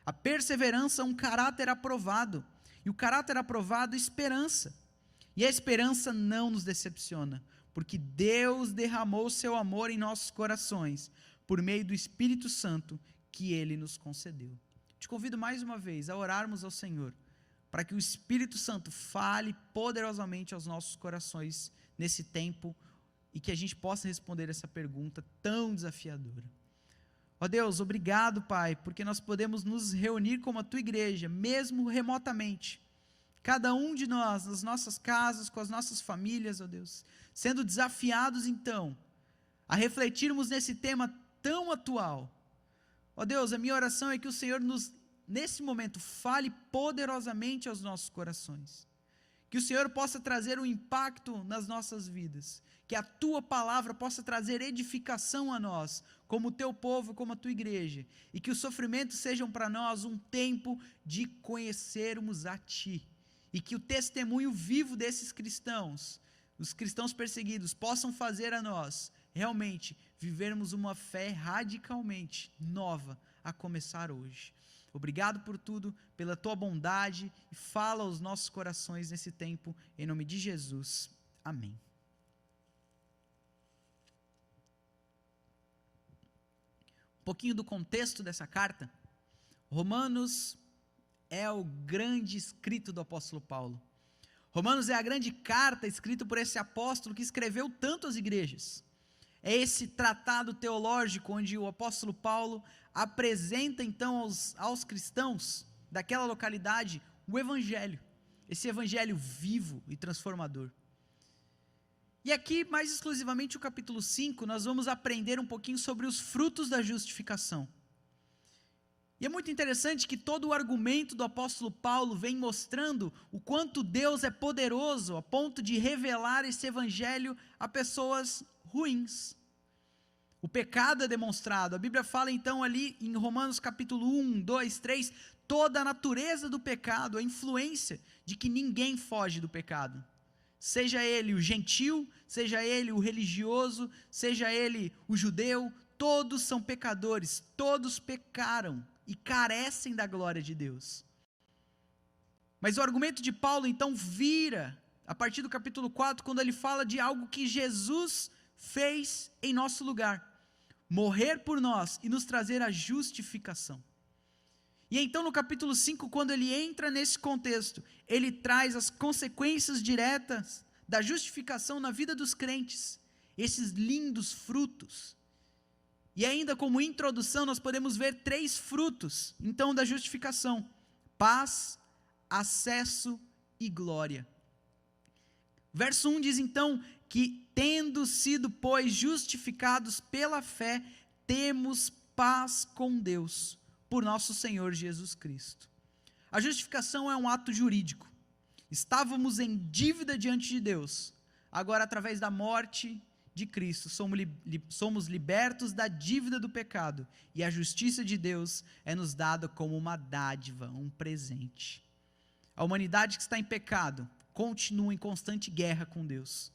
S13: A perseverança é um caráter aprovado, e o caráter aprovado, esperança. E a esperança não nos decepciona, porque Deus derramou seu amor em nossos corações, por meio do Espírito Santo que Ele nos concedeu. Te convido mais uma vez a orarmos ao Senhor, para que o Espírito Santo fale poderosamente aos nossos corações nesse tempo, e que a gente possa responder essa pergunta tão desafiadora. Ó Deus, obrigado, Pai, porque nós podemos nos reunir como a Tua igreja, mesmo remotamente. Cada um de nós, nas nossas casas, com as nossas famílias, ó Deus, sendo desafiados então, a refletirmos nesse tema tão atual. Ó Deus, a minha oração é que o Senhor nesse momento, fale poderosamente aos nossos corações. Que o Senhor possa trazer um impacto nas nossas vidas. Que a Tua palavra possa trazer edificação a nós, como o Teu povo, como a Tua igreja. E que os sofrimentos sejam para nós um tempo de conhecermos a Ti. E que o testemunho vivo desses cristãos, os cristãos perseguidos, possam fazer a nós, realmente, vivermos uma fé radicalmente nova, a começar hoje. Obrigado por tudo, pela Tua bondade, e fala aos nossos corações nesse tempo, em nome de Jesus. Amém. Um pouquinho do contexto dessa carta. Romanos é o grande escrito do apóstolo Paulo. Romanos é a grande carta escrita por esse apóstolo que escreveu tanto às igrejas. É esse tratado teológico onde o apóstolo Paulo apresenta então aos cristãos daquela localidade o evangelho, esse evangelho vivo e transformador. E aqui, mais exclusivamente o capítulo 5, nós vamos aprender um pouquinho sobre os frutos da justificação. E é muito interessante que todo o argumento do apóstolo Paulo vem mostrando o quanto Deus é poderoso a ponto de revelar esse evangelho a pessoas ruins. O pecado é demonstrado. A Bíblia fala então ali em Romanos capítulo 1, 2, 3, toda a natureza do pecado, a influência de que ninguém foge do pecado. Seja ele o gentil, seja ele o religioso, seja ele o judeu, todos são pecadores, todos pecaram e carecem da glória de Deus. Mas o argumento de Paulo então vira, a partir do capítulo 4, quando ele fala de algo que Jesus fez em nosso lugar, morrer por nós e nos trazer a justificação. E então no capítulo 5, quando ele entra nesse contexto, ele traz as consequências diretas da justificação na vida dos crentes, esses lindos frutos. E ainda como introdução nós podemos ver 3 frutos, então, da justificação: paz, acesso e glória. Verso 1 diz então que, tendo sido, pois, justificados pela fé, temos paz com Deus, por nosso Senhor Jesus Cristo. A justificação é um ato jurídico. Estávamos em dívida diante de Deus. Agora, através da morte de Cristo, somos libertos da dívida do pecado, e a justiça de Deus é nos dada como uma dádiva, um presente. A humanidade que está em pecado continua em constante guerra com Deus.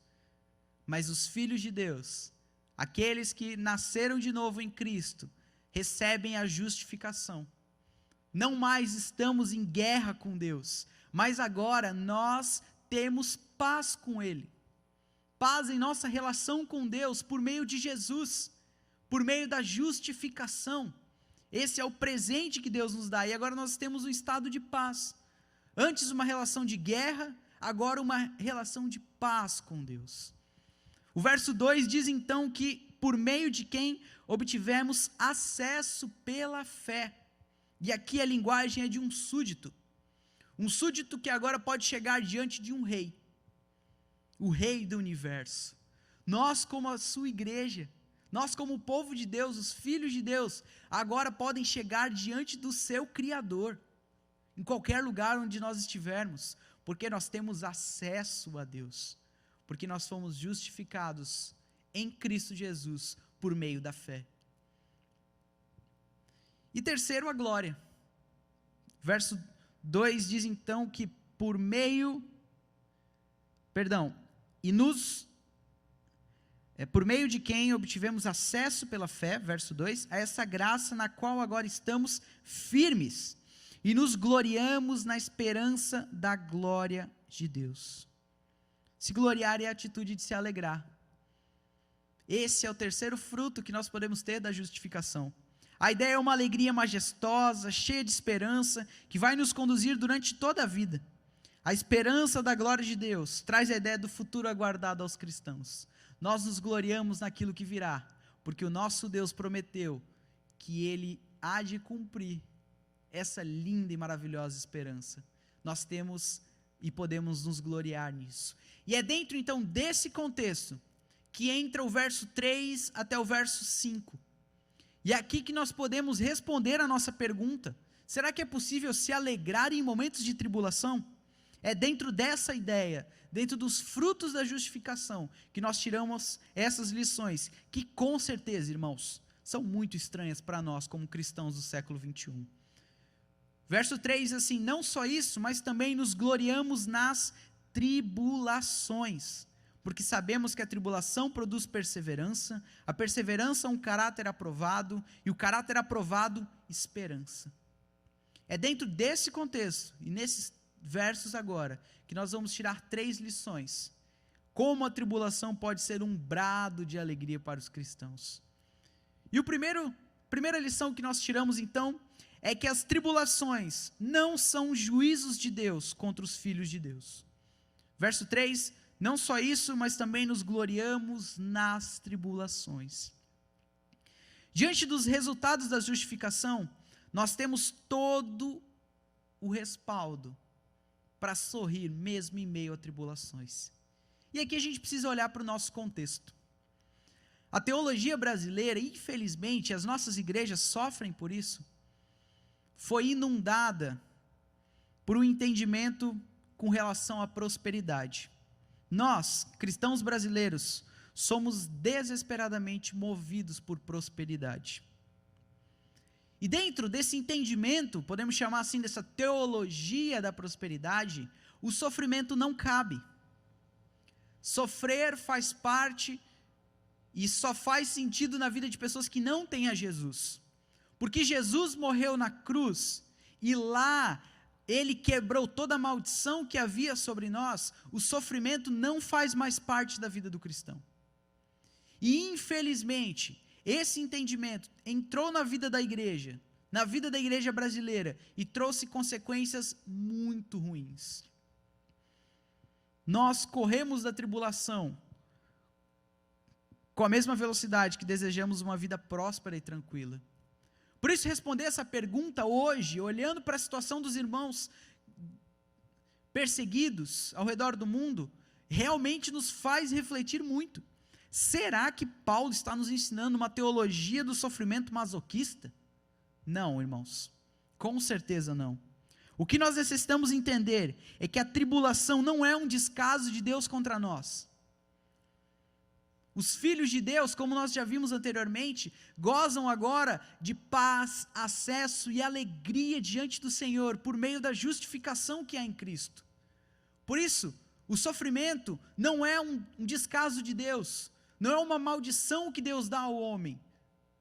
S13: Mas os filhos de Deus, aqueles que nasceram de novo em Cristo, recebem a justificação. Não mais estamos em guerra com Deus, mas agora nós temos paz com Ele. Paz em nossa relação com Deus por meio de Jesus, por meio da justificação. Esse é o presente que Deus nos dá, e agora nós temos um estado de paz. Antes uma relação de guerra, agora uma relação de paz com Deus. O verso 2 diz então que por meio de quem obtivemos acesso pela fé. E aqui a linguagem é de um súdito que agora pode chegar diante de um rei, o rei do universo. Nós, como a sua igreja, nós como o povo de Deus, os filhos de Deus, agora podem chegar diante do seu Criador, em qualquer lugar onde nós estivermos, porque nós temos acesso a Deus, porque nós fomos justificados em Cristo Jesus por meio da fé. E terceiro, a glória. Verso 2 diz então que por meio de quem obtivemos acesso pela fé, verso 2, a essa graça na qual agora estamos firmes e nos gloriamos na esperança da glória de Deus. Se gloriar é a atitude de se alegrar. Esse é o terceiro fruto que nós podemos ter da justificação. A ideia é uma alegria majestosa, cheia de esperança, que vai nos conduzir durante toda a vida. A esperança da glória de Deus traz a ideia do futuro aguardado aos cristãos. Nós nos gloriamos naquilo que virá, porque o nosso Deus prometeu que Ele há de cumprir essa linda e maravilhosa esperança. Nós temos e podemos nos gloriar nisso. E é dentro então desse contexto que entra o verso 3 até o verso 5. E é aqui que nós podemos responder a nossa pergunta: será que é possível se alegrar em momentos de tribulação? É dentro dessa ideia, dentro dos frutos da justificação, que nós tiramos essas lições, que com certeza, irmãos, são muito estranhas para nós como cristãos do século 21. Verso 3, assim: não só isso, mas também nos gloriamos nas tribulações, porque sabemos que a tribulação produz perseverança, a perseverança um caráter aprovado, e o caráter aprovado, esperança. É dentro desse contexto, e nesses versos agora, que nós vamos tirar 3 lições. Como a tribulação pode ser um brado de alegria para os cristãos. E a primeira lição que nós tiramos então, é que as tribulações não são juízos de Deus contra os filhos de Deus. Verso 3, não só isso, mas também nos gloriamos nas tribulações. Diante dos resultados da justificação, nós temos todo o respaldo para sorrir mesmo em meio a tribulações. E aqui a gente precisa olhar para o nosso contexto. A teologia brasileira, infelizmente, as nossas igrejas sofrem por isso, foi inundada por um entendimento com relação à prosperidade. Nós, cristãos brasileiros, somos desesperadamente movidos por prosperidade. E dentro desse entendimento, podemos chamar assim dessa teologia da prosperidade, o sofrimento não cabe. Sofrer faz parte e só faz sentido na vida de pessoas que não têm a Jesus. Porque Jesus morreu na cruz e lá Ele quebrou toda a maldição que havia sobre nós. O sofrimento não faz mais parte da vida do cristão. E infelizmente, esse entendimento entrou na vida da igreja brasileira, e trouxe consequências muito ruins. Nós corremos da tribulação com a mesma velocidade que desejamos uma vida próspera e tranquila. Por isso, responder essa pergunta hoje, olhando para a situação dos irmãos perseguidos ao redor do mundo, realmente nos faz refletir muito. Será que Paulo está nos ensinando uma teologia do sofrimento masoquista? Não, irmãos, com certeza não. O que nós necessitamos entender é que a tribulação não é um descaso de Deus contra nós. Os filhos de Deus, como nós já vimos anteriormente, gozam agora de paz, acesso e alegria diante do Senhor, por meio da justificação que há em Cristo. Por isso, o sofrimento não é um descaso de Deus, não é uma maldição que Deus dá ao homem,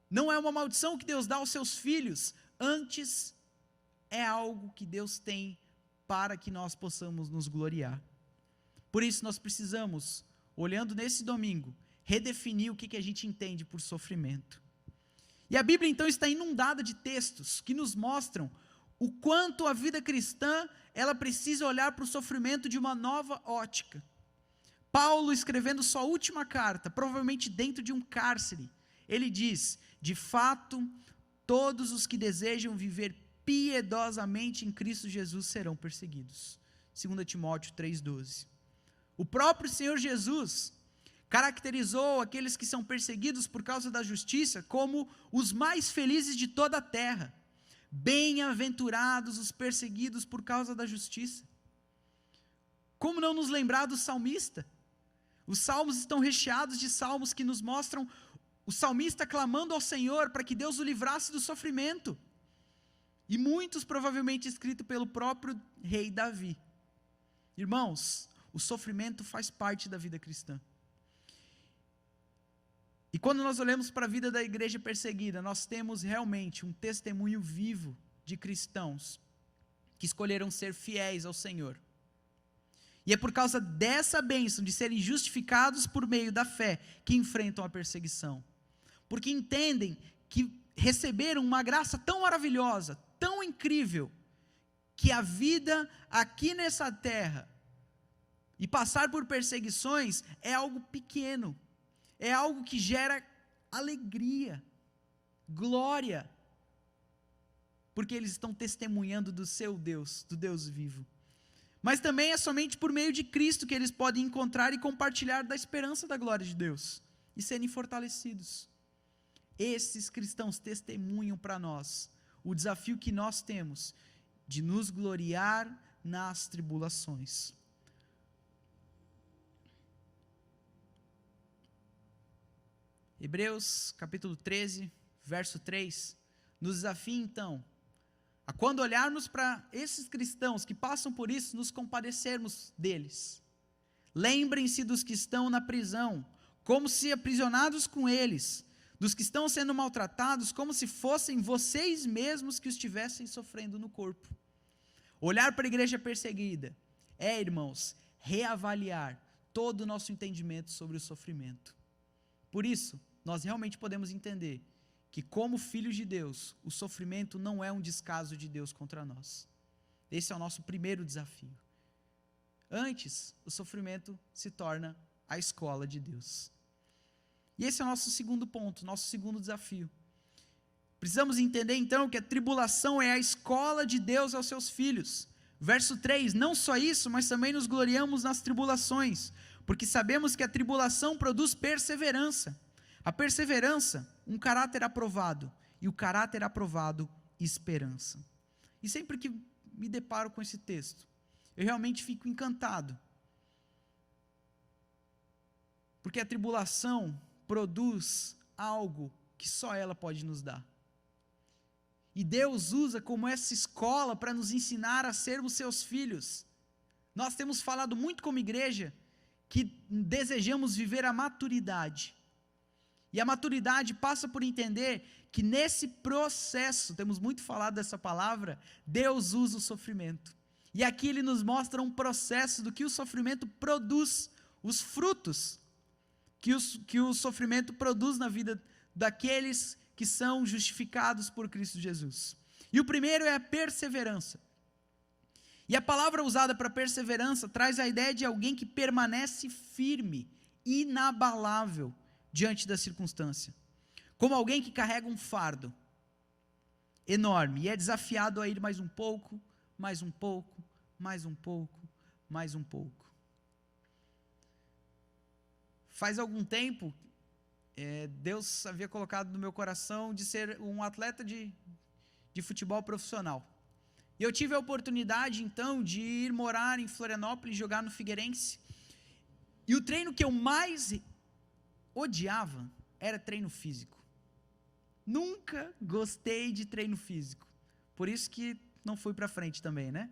S13: não é uma maldição que Deus dá aos seus filhos, antes é algo que Deus tem para que nós possamos nos gloriar. Por isso nós precisamos, olhando nesse domingo, redefinir o que a gente entende por sofrimento. E a Bíblia então está inundada de textos que nos mostram o quanto a vida cristã, ela precisa olhar para o sofrimento de uma nova ótica. Paulo, escrevendo sua última carta, provavelmente dentro de um cárcere, ele diz: de fato, todos os que desejam viver piedosamente em Cristo Jesus serão perseguidos. 2 Timóteo 3,12. O próprio Senhor Jesus caracterizou aqueles que são perseguidos por causa da justiça como os mais felizes de toda a terra. Bem-aventurados os perseguidos por causa da justiça. Como não nos lembrar do salmista? Os salmos estão recheados de salmos que nos mostram o salmista clamando ao Senhor para que Deus o livrasse do sofrimento. E muitos provavelmente escritos pelo próprio rei Davi. Irmãos, o sofrimento faz parte da vida cristã. E quando nós olhamos para a vida da igreja perseguida, nós temos realmente um testemunho vivo de cristãos que escolheram ser fiéis ao Senhor. E é por causa dessa bênção de serem justificados por meio da fé que enfrentam a perseguição. Porque entendem que receberam uma graça tão maravilhosa, tão incrível, que a vida aqui nessa terra e passar por perseguições é algo pequeno, é algo que gera alegria, glória, porque eles estão testemunhando do seu Deus, do Deus vivo. Mas também é somente por meio de Cristo que eles podem encontrar e compartilhar da esperança da glória de Deus e serem fortalecidos. Esses cristãos testemunham para nós o desafio que nós temos de nos gloriar nas tribulações. Hebreus capítulo 13, verso 3, nos desafia então a quando olharmos para esses cristãos que passam por isso, nos compadecermos deles. Lembrem-se dos que estão na prisão, como se aprisionados com eles, dos que estão sendo maltratados, como se fossem vocês mesmos que estivessem sofrendo no corpo. Olhar para a igreja perseguida é, irmãos, reavaliar todo o nosso entendimento sobre o sofrimento. Por isso, nós realmente podemos entender que, como filhos de Deus, o sofrimento não é um descaso de Deus contra nós. Esse é o nosso primeiro desafio. Antes, o sofrimento se torna a escola de Deus. E esse é o nosso segundo ponto, nosso segundo desafio. Precisamos entender então que a tribulação é a escola de Deus aos seus filhos. Verso 3, não só isso, mas também nos gloriamos nas tribulações, porque sabemos que a tribulação produz perseverança. A perseverança, um caráter aprovado, e o caráter aprovado, esperança. E sempre que me deparo com esse texto, eu realmente fico encantado, porque a tribulação produz algo que só ela pode nos dar. E Deus usa como essa escola para nos ensinar a sermos seus filhos. Nós temos falado muito como igreja que desejamos viver a maturidade. E a maturidade passa por entender que nesse processo, temos muito falado dessa palavra, Deus usa o sofrimento. E aqui ele nos mostra um processo do que o sofrimento produz, os frutos que o sofrimento produz na vida daqueles que são justificados por Cristo Jesus. E o primeiro é a perseverança. E a palavra usada para perseverança traz a ideia de alguém que permanece firme, inabalável, diante da circunstância, como alguém que carrega um fardo enorme e é desafiado a ir mais um pouco, mais um pouco, mais um pouco, mais um pouco. Faz algum tempo, Deus havia colocado no meu coração de ser um atleta de futebol profissional. E eu tive a oportunidade, então, de ir morar em Florianópolis, jogar no Figueirense. E o treino que eu mais odiava era treino físico. Nunca gostei de treino físico. Por isso que não fui para frente também, né?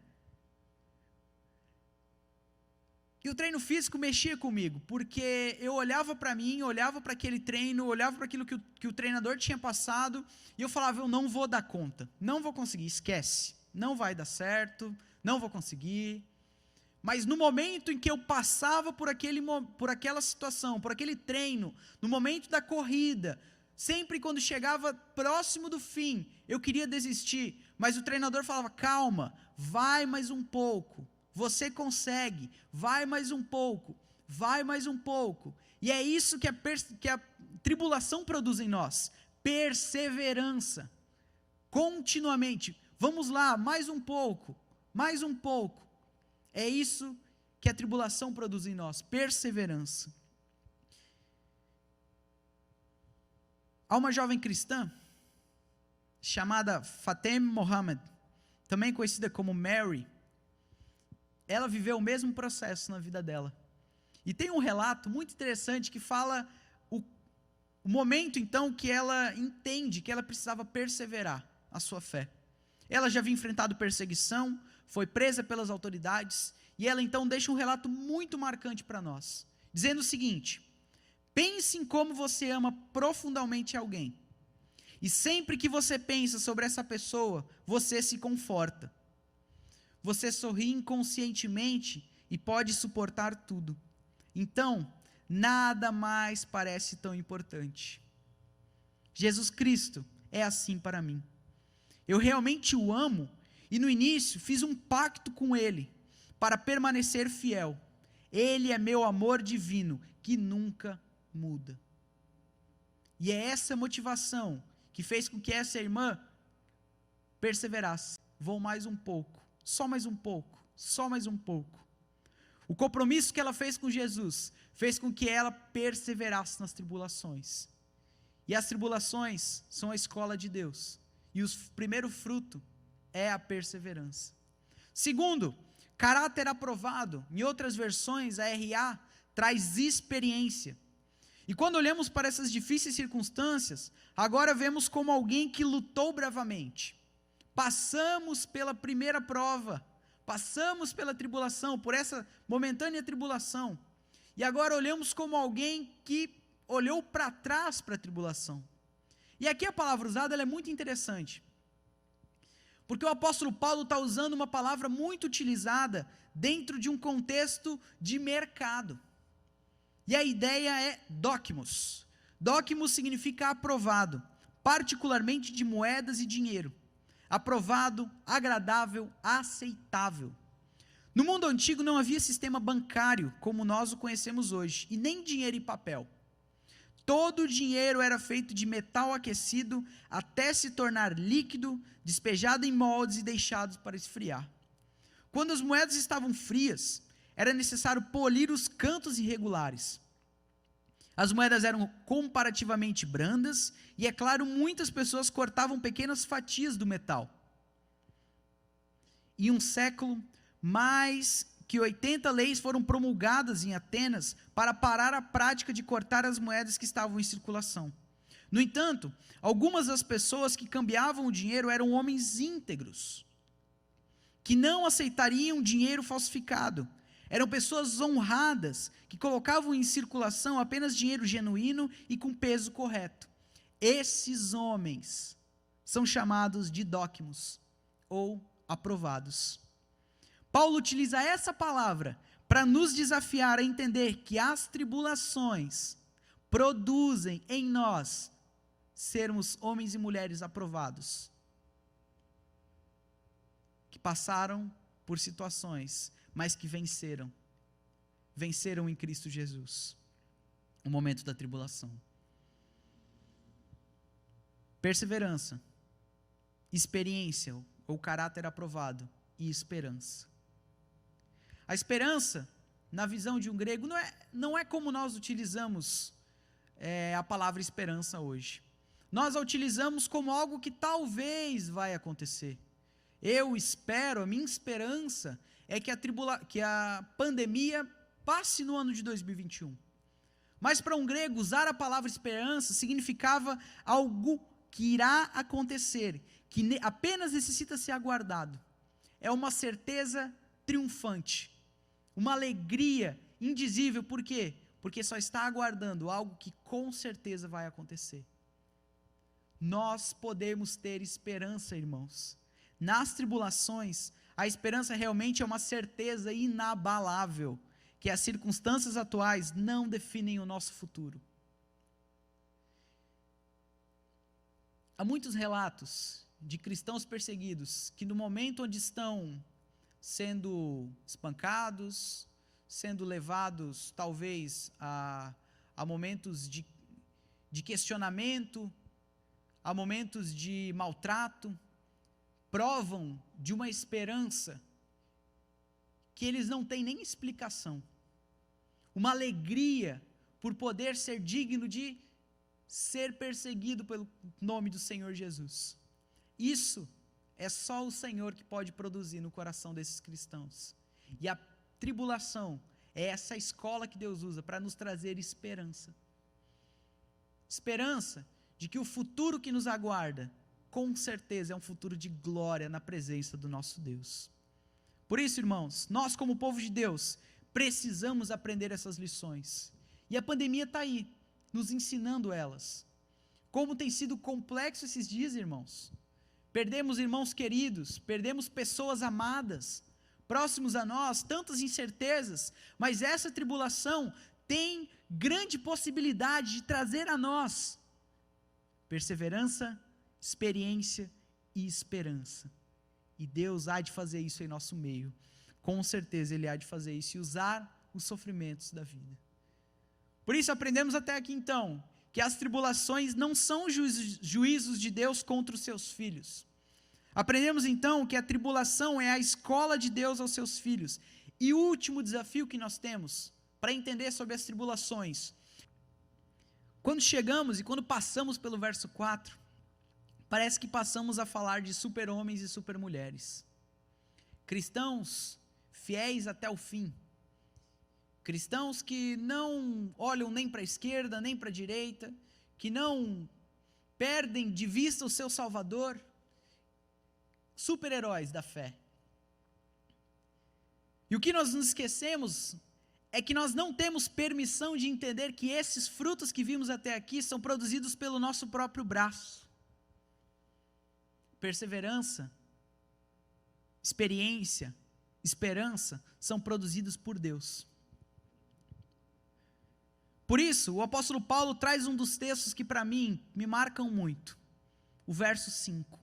S13: E o treino físico mexia comigo, porque eu olhava para mim, olhava para aquele treino, olhava para aquilo que o treinador tinha passado, e eu falava, eu não vou dar conta, não vou conseguir, esquece, não vai dar certo, não vou conseguir. Mas no momento em que eu passava por aquela situação, por aquele treino, no momento da corrida, sempre quando chegava próximo do fim, eu queria desistir, mas o treinador falava, calma, vai mais um pouco, você consegue, vai mais um pouco, vai mais um pouco. E é isso que a tribulação produz em nós, perseverança, continuamente, vamos lá, mais um pouco, mais um pouco. É isso que a tribulação produz em nós, perseverança. Há uma jovem cristã, chamada Fatem Mohammed, também conhecida como Mary. Ela viveu o mesmo processo na vida dela. E tem um relato muito interessante que fala o momento, então, que ela entende que ela precisava perseverar a sua fé. Ela já havia enfrentado perseguição, foi presa pelas autoridades, e ela então deixa um relato muito marcante para nós, dizendo o seguinte: pense em como você ama profundamente alguém, e sempre que você pensa sobre essa pessoa, você se conforta. Você sorri inconscientemente e pode suportar tudo. Então, nada mais parece tão importante. Jesus Cristo é assim para mim. Eu realmente o amo e no início fiz um pacto com Ele para permanecer fiel. Ele é meu amor divino que nunca muda. E é essa motivação que fez com que essa irmã perseverasse. Vou mais um pouco, só mais um pouco, só mais um pouco. O compromisso que ela fez com Jesus fez com que ela perseverasse nas tribulações. E as tribulações são a escola de Deus. E o primeiro fruto é a perseverança. Segundo, caráter aprovado. Em outras versões, a RA traz experiência. E quando olhamos para essas difíceis circunstâncias, agora vemos como alguém que lutou bravamente. Passamos pela primeira prova, passamos pela tribulação, por essa momentânea tribulação. E agora olhamos como alguém que olhou para trás para a tribulação. E aqui a palavra usada ela é muito interessante. Porque o apóstolo Paulo está usando uma palavra muito utilizada dentro de um contexto de mercado. E a ideia é dokimos. Dokimos significa aprovado, particularmente de moedas e dinheiro. Aprovado, agradável, aceitável. No mundo antigo não havia sistema bancário como nós o conhecemos hoje, e nem dinheiro em papel. Todo o dinheiro era feito de metal aquecido até se tornar líquido, despejado em moldes e deixados para esfriar. Quando as moedas estavam frias, era necessário polir os cantos irregulares. As moedas eram comparativamente brandas e, é claro, muitas pessoas cortavam pequenas fatias do metal. Em um século, mais que 80 leis foram promulgadas em Atenas para parar a prática de cortar as moedas que estavam em circulação. No entanto, algumas das pessoas que cambiavam o dinheiro eram homens íntegros, que não aceitariam dinheiro falsificado. Eram pessoas honradas, que colocavam em circulação apenas dinheiro genuíno e com peso correto. Esses homens são chamados de dokimos, ou aprovados. Paulo utiliza essa palavra para nos desafiar a entender que as tribulações produzem em nós sermos homens e mulheres aprovados, que passaram por situações, mas que venceram em Cristo Jesus, o momento da tribulação. Perseverança, experiência ou caráter aprovado e esperança. A esperança, na visão de um grego, não é como nós utilizamos a palavra esperança hoje. Nós a utilizamos como algo que talvez vai acontecer. Eu espero, a minha esperança é que a pandemia passe no ano de 2021. Mas para um grego, usar a palavra esperança significava algo que irá acontecer, que apenas necessita ser aguardado. É uma certeza triunfante, uma alegria indizível. Por quê? Porque só está aguardando algo que com certeza vai acontecer. Nós podemos ter esperança, irmãos. Nas tribulações, a esperança realmente é uma certeza inabalável, que as circunstâncias atuais não definem o nosso futuro. Há muitos relatos de cristãos perseguidos que no momento onde estão sendo espancados, sendo levados talvez a momentos de questionamento, a momentos de maltrato, provam de uma esperança que eles não têm nem explicação, uma alegria por poder ser digno de ser perseguido pelo nome do Senhor Jesus. Isso é só o Senhor que pode produzir no coração desses cristãos. E a tribulação é essa escola que Deus usa para nos trazer esperança. Esperança de que o futuro que nos aguarda, com certeza, é um futuro de glória na presença do nosso Deus. Por isso, irmãos, nós como povo de Deus, precisamos aprender essas lições. E a pandemia está aí, nos ensinando elas. Como tem sido complexo esses dias, irmãos. Perdemos irmãos queridos, perdemos pessoas amadas, próximos a nós, tantas incertezas, mas essa tribulação tem grande possibilidade de trazer a nós perseverança, experiência e esperança. E Deus há de fazer isso em nosso meio. Com certeza Ele há de fazer isso e usar os sofrimentos da vida. Por isso aprendemos até aqui então, que as tribulações não são juízos de Deus contra os seus filhos. Aprendemos então que a tribulação é a escola de Deus aos seus filhos. E o último desafio que nós temos para entender sobre as tribulações, quando chegamos e quando passamos pelo verso 4, parece que passamos a falar de super-homens e super-mulheres. Cristãos fiéis até o fim. Cristãos que não olham nem para a esquerda, nem para a direita, que não perdem de vista o seu Salvador. Super-heróis da fé. E o que nós nos esquecemos é que nós não temos permissão de entender que esses frutos que vimos até aqui são produzidos pelo nosso próprio braço. Perseverança, experiência, esperança são produzidos por Deus. Por isso, o apóstolo Paulo traz um dos textos que para mim me marcam muito, o verso 5.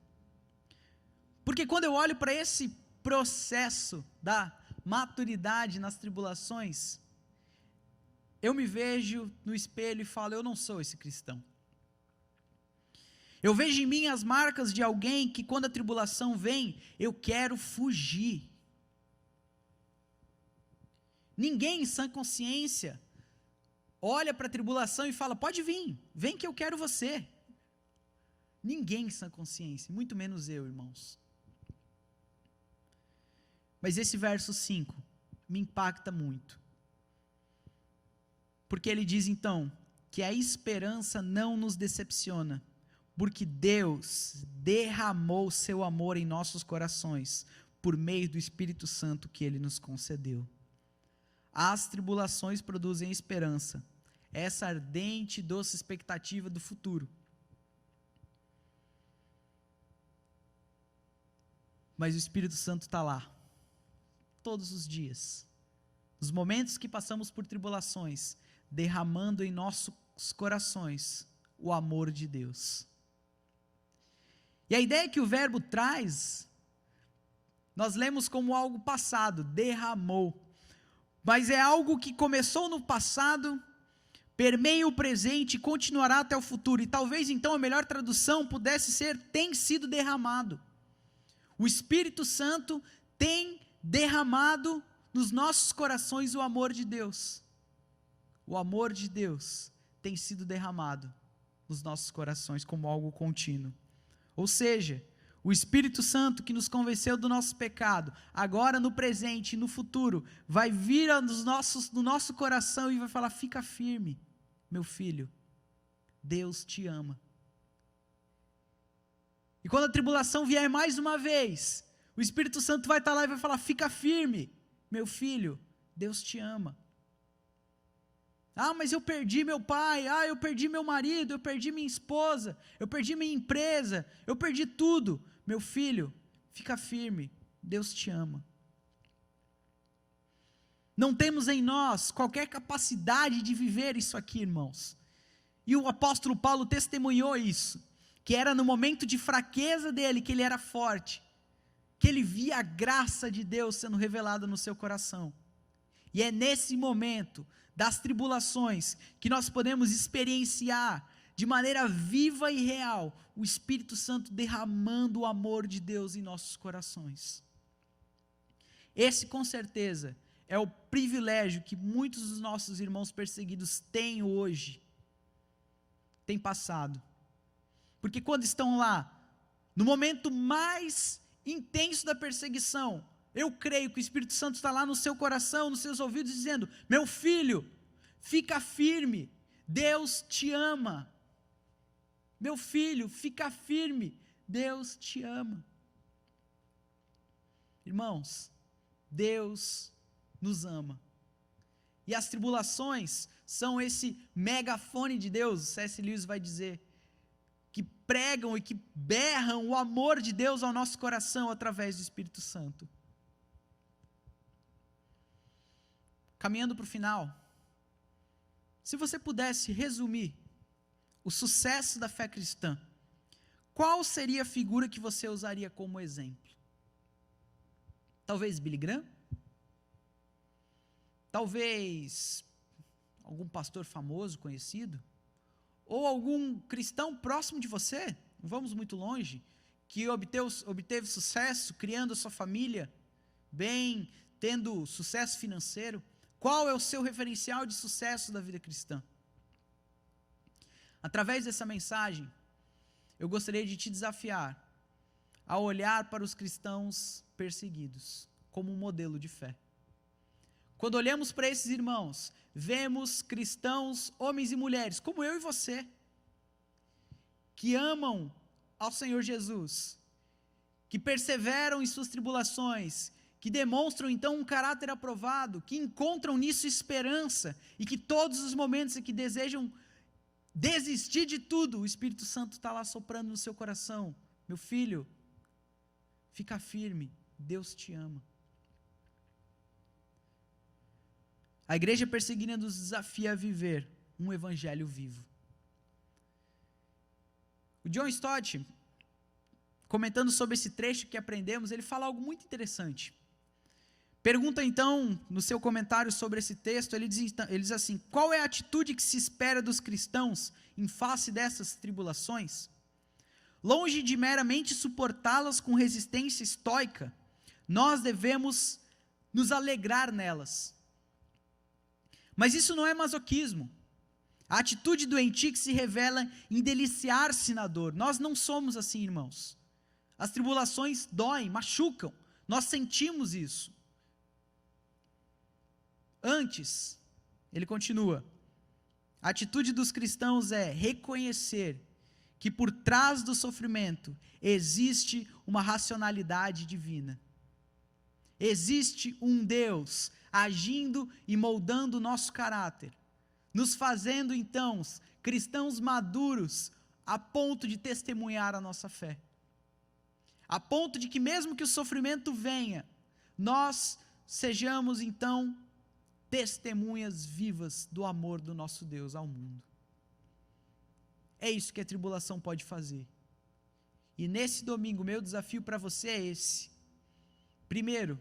S13: Porque quando eu olho para esse processo da maturidade nas tribulações, eu me vejo no espelho e falo, eu não sou esse cristão. Eu vejo em mim as marcas de alguém que quando a tribulação vem, eu quero fugir. Ninguém em sã consciência olha para a tribulação e fala, pode vir, vem que eu quero você. Ninguém em sã consciência, muito menos eu, irmãos. Mas esse verso 5 me impacta muito. Porque ele diz então, que a esperança não nos decepciona, porque Deus derramou seu amor em nossos corações, por meio do Espírito Santo que Ele nos concedeu. As tribulações produzem esperança, essa ardente e doce expectativa do futuro. Mas o Espírito Santo está lá, todos os dias, nos momentos que passamos por tribulações, derramando em nossos corações o amor de Deus. E a ideia que o verbo traz, nós lemos como algo passado, derramou. Mas é algo que começou no passado, permeia o presente e continuará até o futuro. E talvez então a melhor tradução pudesse ser, tem sido derramado. O Espírito Santo tem derramado nos nossos corações o amor de Deus. O amor de Deus tem sido derramado nos nossos corações como algo contínuo. Ou seja, o Espírito Santo que nos convenceu do nosso pecado, agora no presente e no futuro, vai vir no nosso coração e vai falar, fica firme, meu filho, Deus te ama. E quando a tribulação vier mais uma vez, o Espírito Santo vai estar lá e vai falar, fica firme, meu filho, Deus te ama. Ah, mas eu perdi meu pai, eu perdi meu marido, eu perdi minha esposa, eu perdi minha empresa, eu perdi tudo. Meu filho, fica firme, Deus te ama. Não temos em nós qualquer capacidade de viver isso aqui, irmãos. E o apóstolo Paulo testemunhou isso, que era no momento de fraqueza dele, que ele era forte, que ele via a graça de Deus sendo revelada no seu coração. E é nesse momento das tribulações que nós podemos experienciar de maneira viva e real o Espírito Santo derramando o amor de Deus em nossos corações. Esse com certeza é o privilégio que muitos dos nossos irmãos perseguidos têm hoje, têm passado. Porque quando estão lá, no momento mais intenso da perseguição, eu creio que o Espírito Santo está lá no seu coração, nos seus ouvidos, dizendo, meu filho, fica firme, Deus te ama. Meu filho, fica firme, Deus te ama. Irmãos, Deus nos ama. E as tribulações são esse megafone de Deus, C.S. Lewis vai dizer, que pregam e que berram o amor de Deus ao nosso coração através do Espírito Santo. caminhando para o final, se você pudesse resumir o sucesso da fé cristã, qual seria a figura que você usaria como exemplo? Talvez Billy Graham? Talvez algum pastor famoso, conhecido? Ou algum cristão próximo de você, não vamos muito longe, que obteve sucesso, criando a sua família bem, tendo sucesso financeiro? Qual é o seu referencial de sucesso da vida cristã? Através dessa mensagem, eu gostaria de te desafiar a olhar para os cristãos perseguidos como um modelo de fé. Quando olhamos para esses irmãos, vemos cristãos, homens e mulheres, como eu e você, que amam ao Senhor Jesus, que perseveram em suas tribulações, que demonstram então um caráter aprovado, que encontram nisso esperança, e que todos os momentos em que desejam desistir de tudo, o Espírito Santo está lá soprando no seu coração: meu filho, fica firme, Deus te ama. A igreja perseguida nos desafia a viver um evangelho vivo. O John Stott, comentando sobre esse trecho que aprendemos, ele fala algo muito interessante. Pergunta então, no seu comentário sobre esse texto, ele diz assim: qual é a atitude que se espera dos cristãos em face dessas tribulações? Longe de meramente suportá-las com resistência estoica, nós devemos nos alegrar nelas. Mas isso não é masoquismo. A atitude doentia que se revela em deliciar-se na dor. Nós não somos assim, irmãos. As tribulações doem, machucam. Nós sentimos isso. Antes, ele continua, a atitude dos cristãos é reconhecer que por trás do sofrimento existe uma racionalidade divina. Existe um Deus agindo e moldando o nosso caráter, nos fazendo então cristãos maduros a ponto de testemunhar a nossa fé. A ponto de que mesmo que o sofrimento venha, nós sejamos então testemunhas vivas do amor do nosso Deus ao mundo. É isso que a tribulação pode fazer. E nesse domingo, meu desafio para você é esse. Primeiro,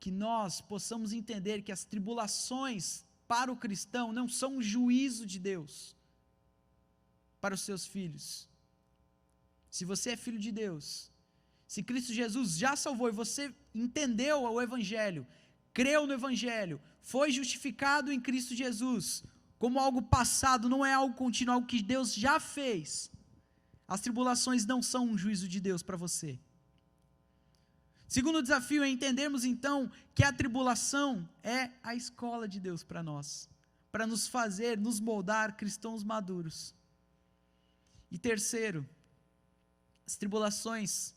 S13: que nós possamos entender que as tribulações para o cristão não são um juízo de Deus para os seus filhos. Se você é filho de Deus, se Cristo Jesus já salvou e você entendeu o Evangelho, creu no Evangelho, foi justificado em Cristo Jesus, como algo passado, não é algo contínuo, algo que Deus já fez, as tribulações não são um juízo de Deus para você. Segundo desafio é entendermos então que a tribulação é a escola de Deus para nós, para nos fazer, nos moldar cristãos maduros. E terceiro, as tribulações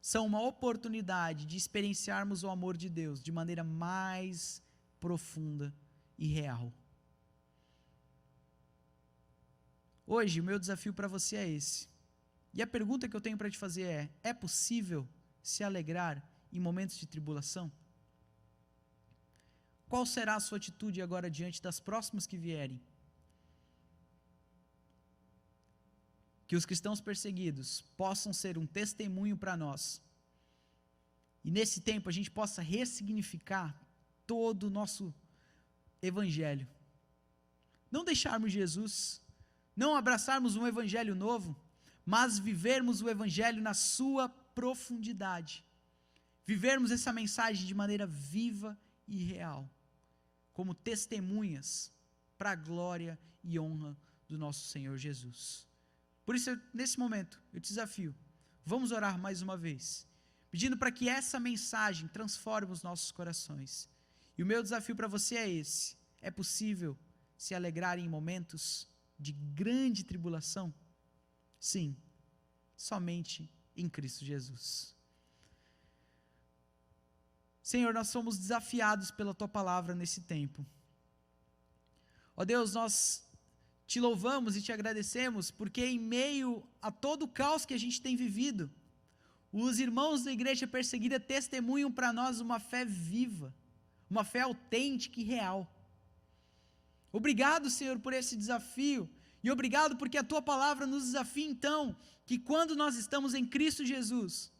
S13: são uma oportunidade de experienciarmos o amor de Deus de maneira mais profunda e real. Hoje o meu desafio para você é esse. E a pergunta que eu tenho para te fazer é possível se alegrar em momentos de tribulação? Qual será a sua atitude agora diante das próximas que vierem? Que os cristãos perseguidos possam ser um testemunho para nós. E nesse tempo a gente possa ressignificar todo o nosso evangelho. Não deixarmos Jesus, não abraçarmos um evangelho novo, mas vivermos o evangelho na sua profundidade. Vivermos essa mensagem de maneira viva e real, como testemunhas para a glória e honra do nosso Senhor Jesus. Por isso, nesse momento, eu te desafio, vamos orar mais uma vez, pedindo para que essa mensagem transforme os nossos corações. E o meu desafio para você é esse: é possível se alegrar em momentos de grande tribulação? Sim, somente em Cristo Jesus. Senhor, nós somos desafiados pela Tua palavra nesse tempo. Ó Deus, nós te louvamos e te agradecemos, porque em meio a todo o caos que a gente tem vivido, os irmãos da igreja perseguida testemunham para nós uma fé viva, uma fé autêntica e real. Obrigado, Senhor, por esse desafio, e obrigado porque a Tua palavra nos desafia, então, que quando nós estamos em Cristo Jesus,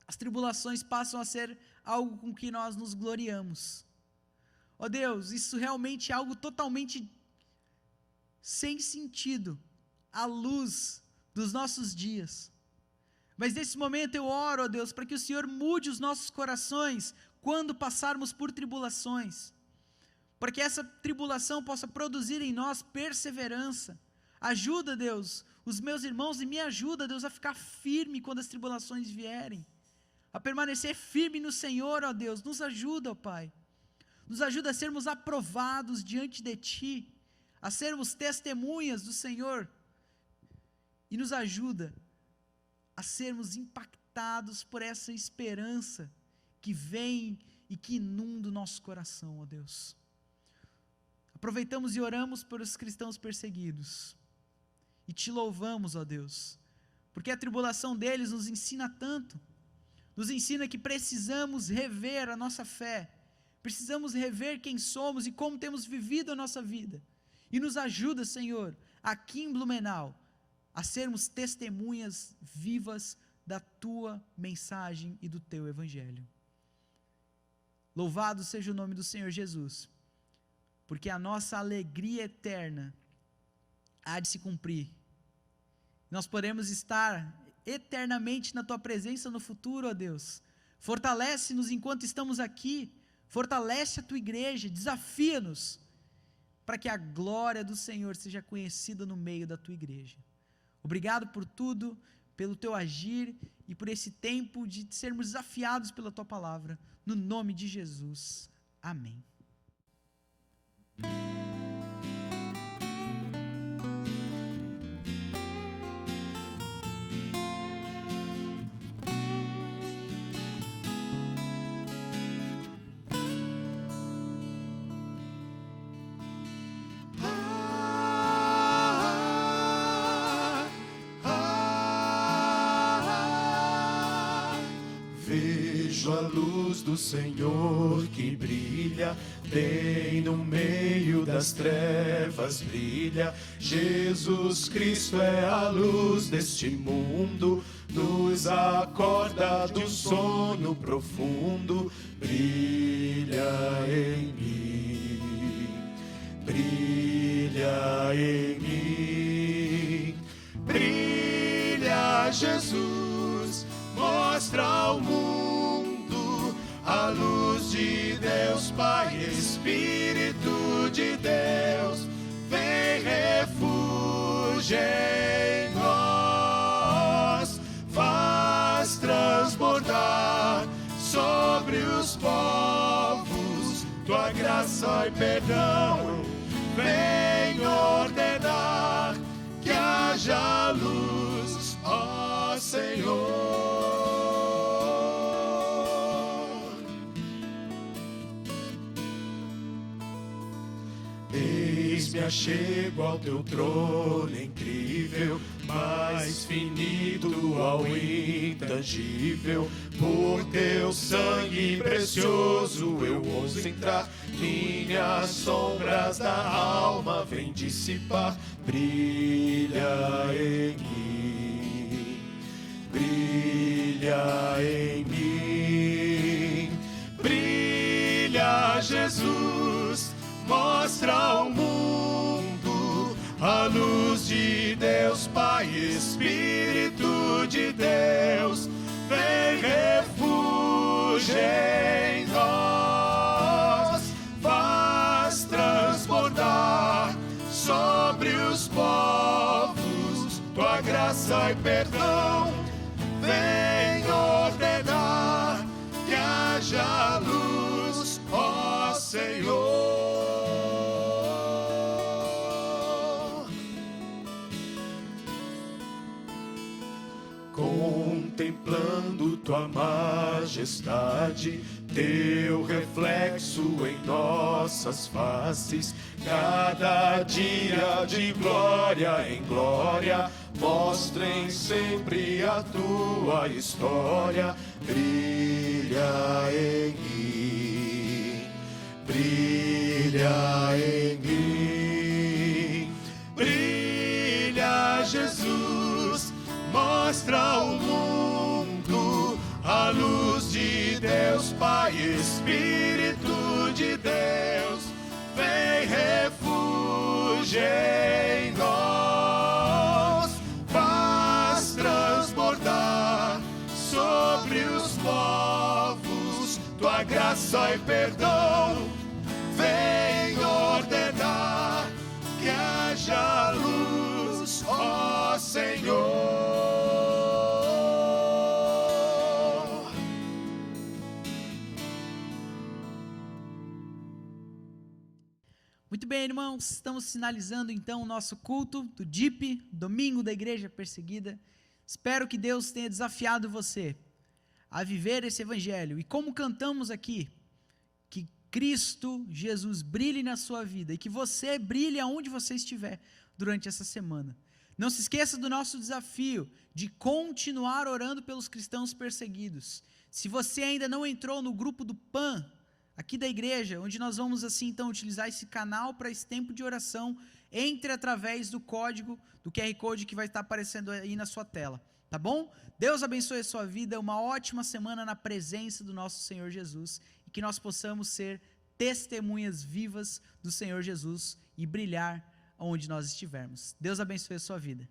S13: as tribulações passam a ser algo com que nós nos gloriamos. Ó Deus, isso realmente é algo totalmente sem sentido, à luz dos nossos dias. Mas nesse momento eu oro, ó Deus, para que o Senhor mude os nossos corações quando passarmos por tribulações, para que essa tribulação possa produzir em nós perseverança. Ajuda, Deus, os meus irmãos, e me ajuda, Deus, a ficar firme quando as tribulações vierem, a permanecer firme no Senhor, ó Deus. Nos ajuda, ó Pai, nos ajuda a sermos aprovados diante de Ti, a sermos testemunhas do Senhor, e nos ajuda a sermos impactados por essa esperança que vem e que inunda o nosso coração, ó Deus. Aproveitamos e oramos por os cristãos perseguidos, e Te louvamos, ó Deus, porque a tribulação deles nos ensina tanto, nos ensina que precisamos rever a nossa fé, precisamos rever quem somos e como temos vivido a nossa vida, e nos ajuda, Senhor, aqui em Blumenau, a sermos testemunhas vivas da Tua mensagem e do Teu Evangelho. Louvado seja o nome do Senhor Jesus, porque a nossa alegria eterna há de se cumprir. Nós podemos estar eternamente na Tua presença no futuro, ó Deus. Fortalece-nos enquanto estamos aqui, fortalece a Tua igreja, desafia-nos, para que a glória do Senhor seja conhecida no meio da Tua igreja. Obrigado por tudo, pelo Teu agir e por esse tempo de sermos desafiados pela Tua palavra, no nome de Jesus. Amém.
S4: Vejo a luz do Senhor que brilha, bem no meio das trevas brilha. Jesus Cristo é a luz deste mundo, nos acorda do sono profundo. Brilha em mim, brilha em mim, brilha Jesus, mostra ao mundo a luz de Deus Pai, Espírito de Deus, vem refúgio em nós, faz transbordar sobre os povos Tua graça e perdão, vem ordenar que haja luz, ó Senhor. Me achego ao Teu trono incrível, mais finito ao intangível. Por Teu sangue precioso eu ouso entrar, minhas sombras da alma vem dissipar. Brilha em mim, brilha em mim, brilha Jesus, mostra ao mundo a luz de Deus Pai, Espírito de Deus, vem refúgio em nós, faz transbordar sobre os povos Tua graça e perdão, vem ordenar que haja luz, ó Senhor. Contemplando Tua majestade, Teu reflexo em nossas faces, cada dia de glória em glória, mostrem sempre a Tua história. Brilha em mim, brilha em mim. Brilha, Jesus, mostra ao mundo a luz de Deus, Pai, Espírito de Deus, vem refúgio em nós, faz transbordar sobre os povos tua graça e perdão, vem ordenar que haja luz, ó Senhor.
S13: Muito bem, irmãos, estamos finalizando então o nosso culto do DIP, Domingo da Igreja Perseguida. Espero que Deus tenha desafiado você a viver esse evangelho. E como cantamos aqui, que Cristo Jesus brilhe na sua vida e que você brilhe aonde você estiver durante essa semana. Não se esqueça do nosso desafio de continuar orando pelos cristãos perseguidos. Se você ainda não entrou no grupo do PAN, aqui da igreja, onde nós vamos assim então utilizar esse canal para esse tempo de oração, entre através do código, do QR Code que vai estar aparecendo aí na sua tela, tá bom? Deus abençoe a sua vida, uma ótima semana na presença do nosso Senhor Jesus e que nós possamos ser testemunhas vivas do Senhor Jesus e brilhar onde nós estivermos. Deus abençoe a sua vida.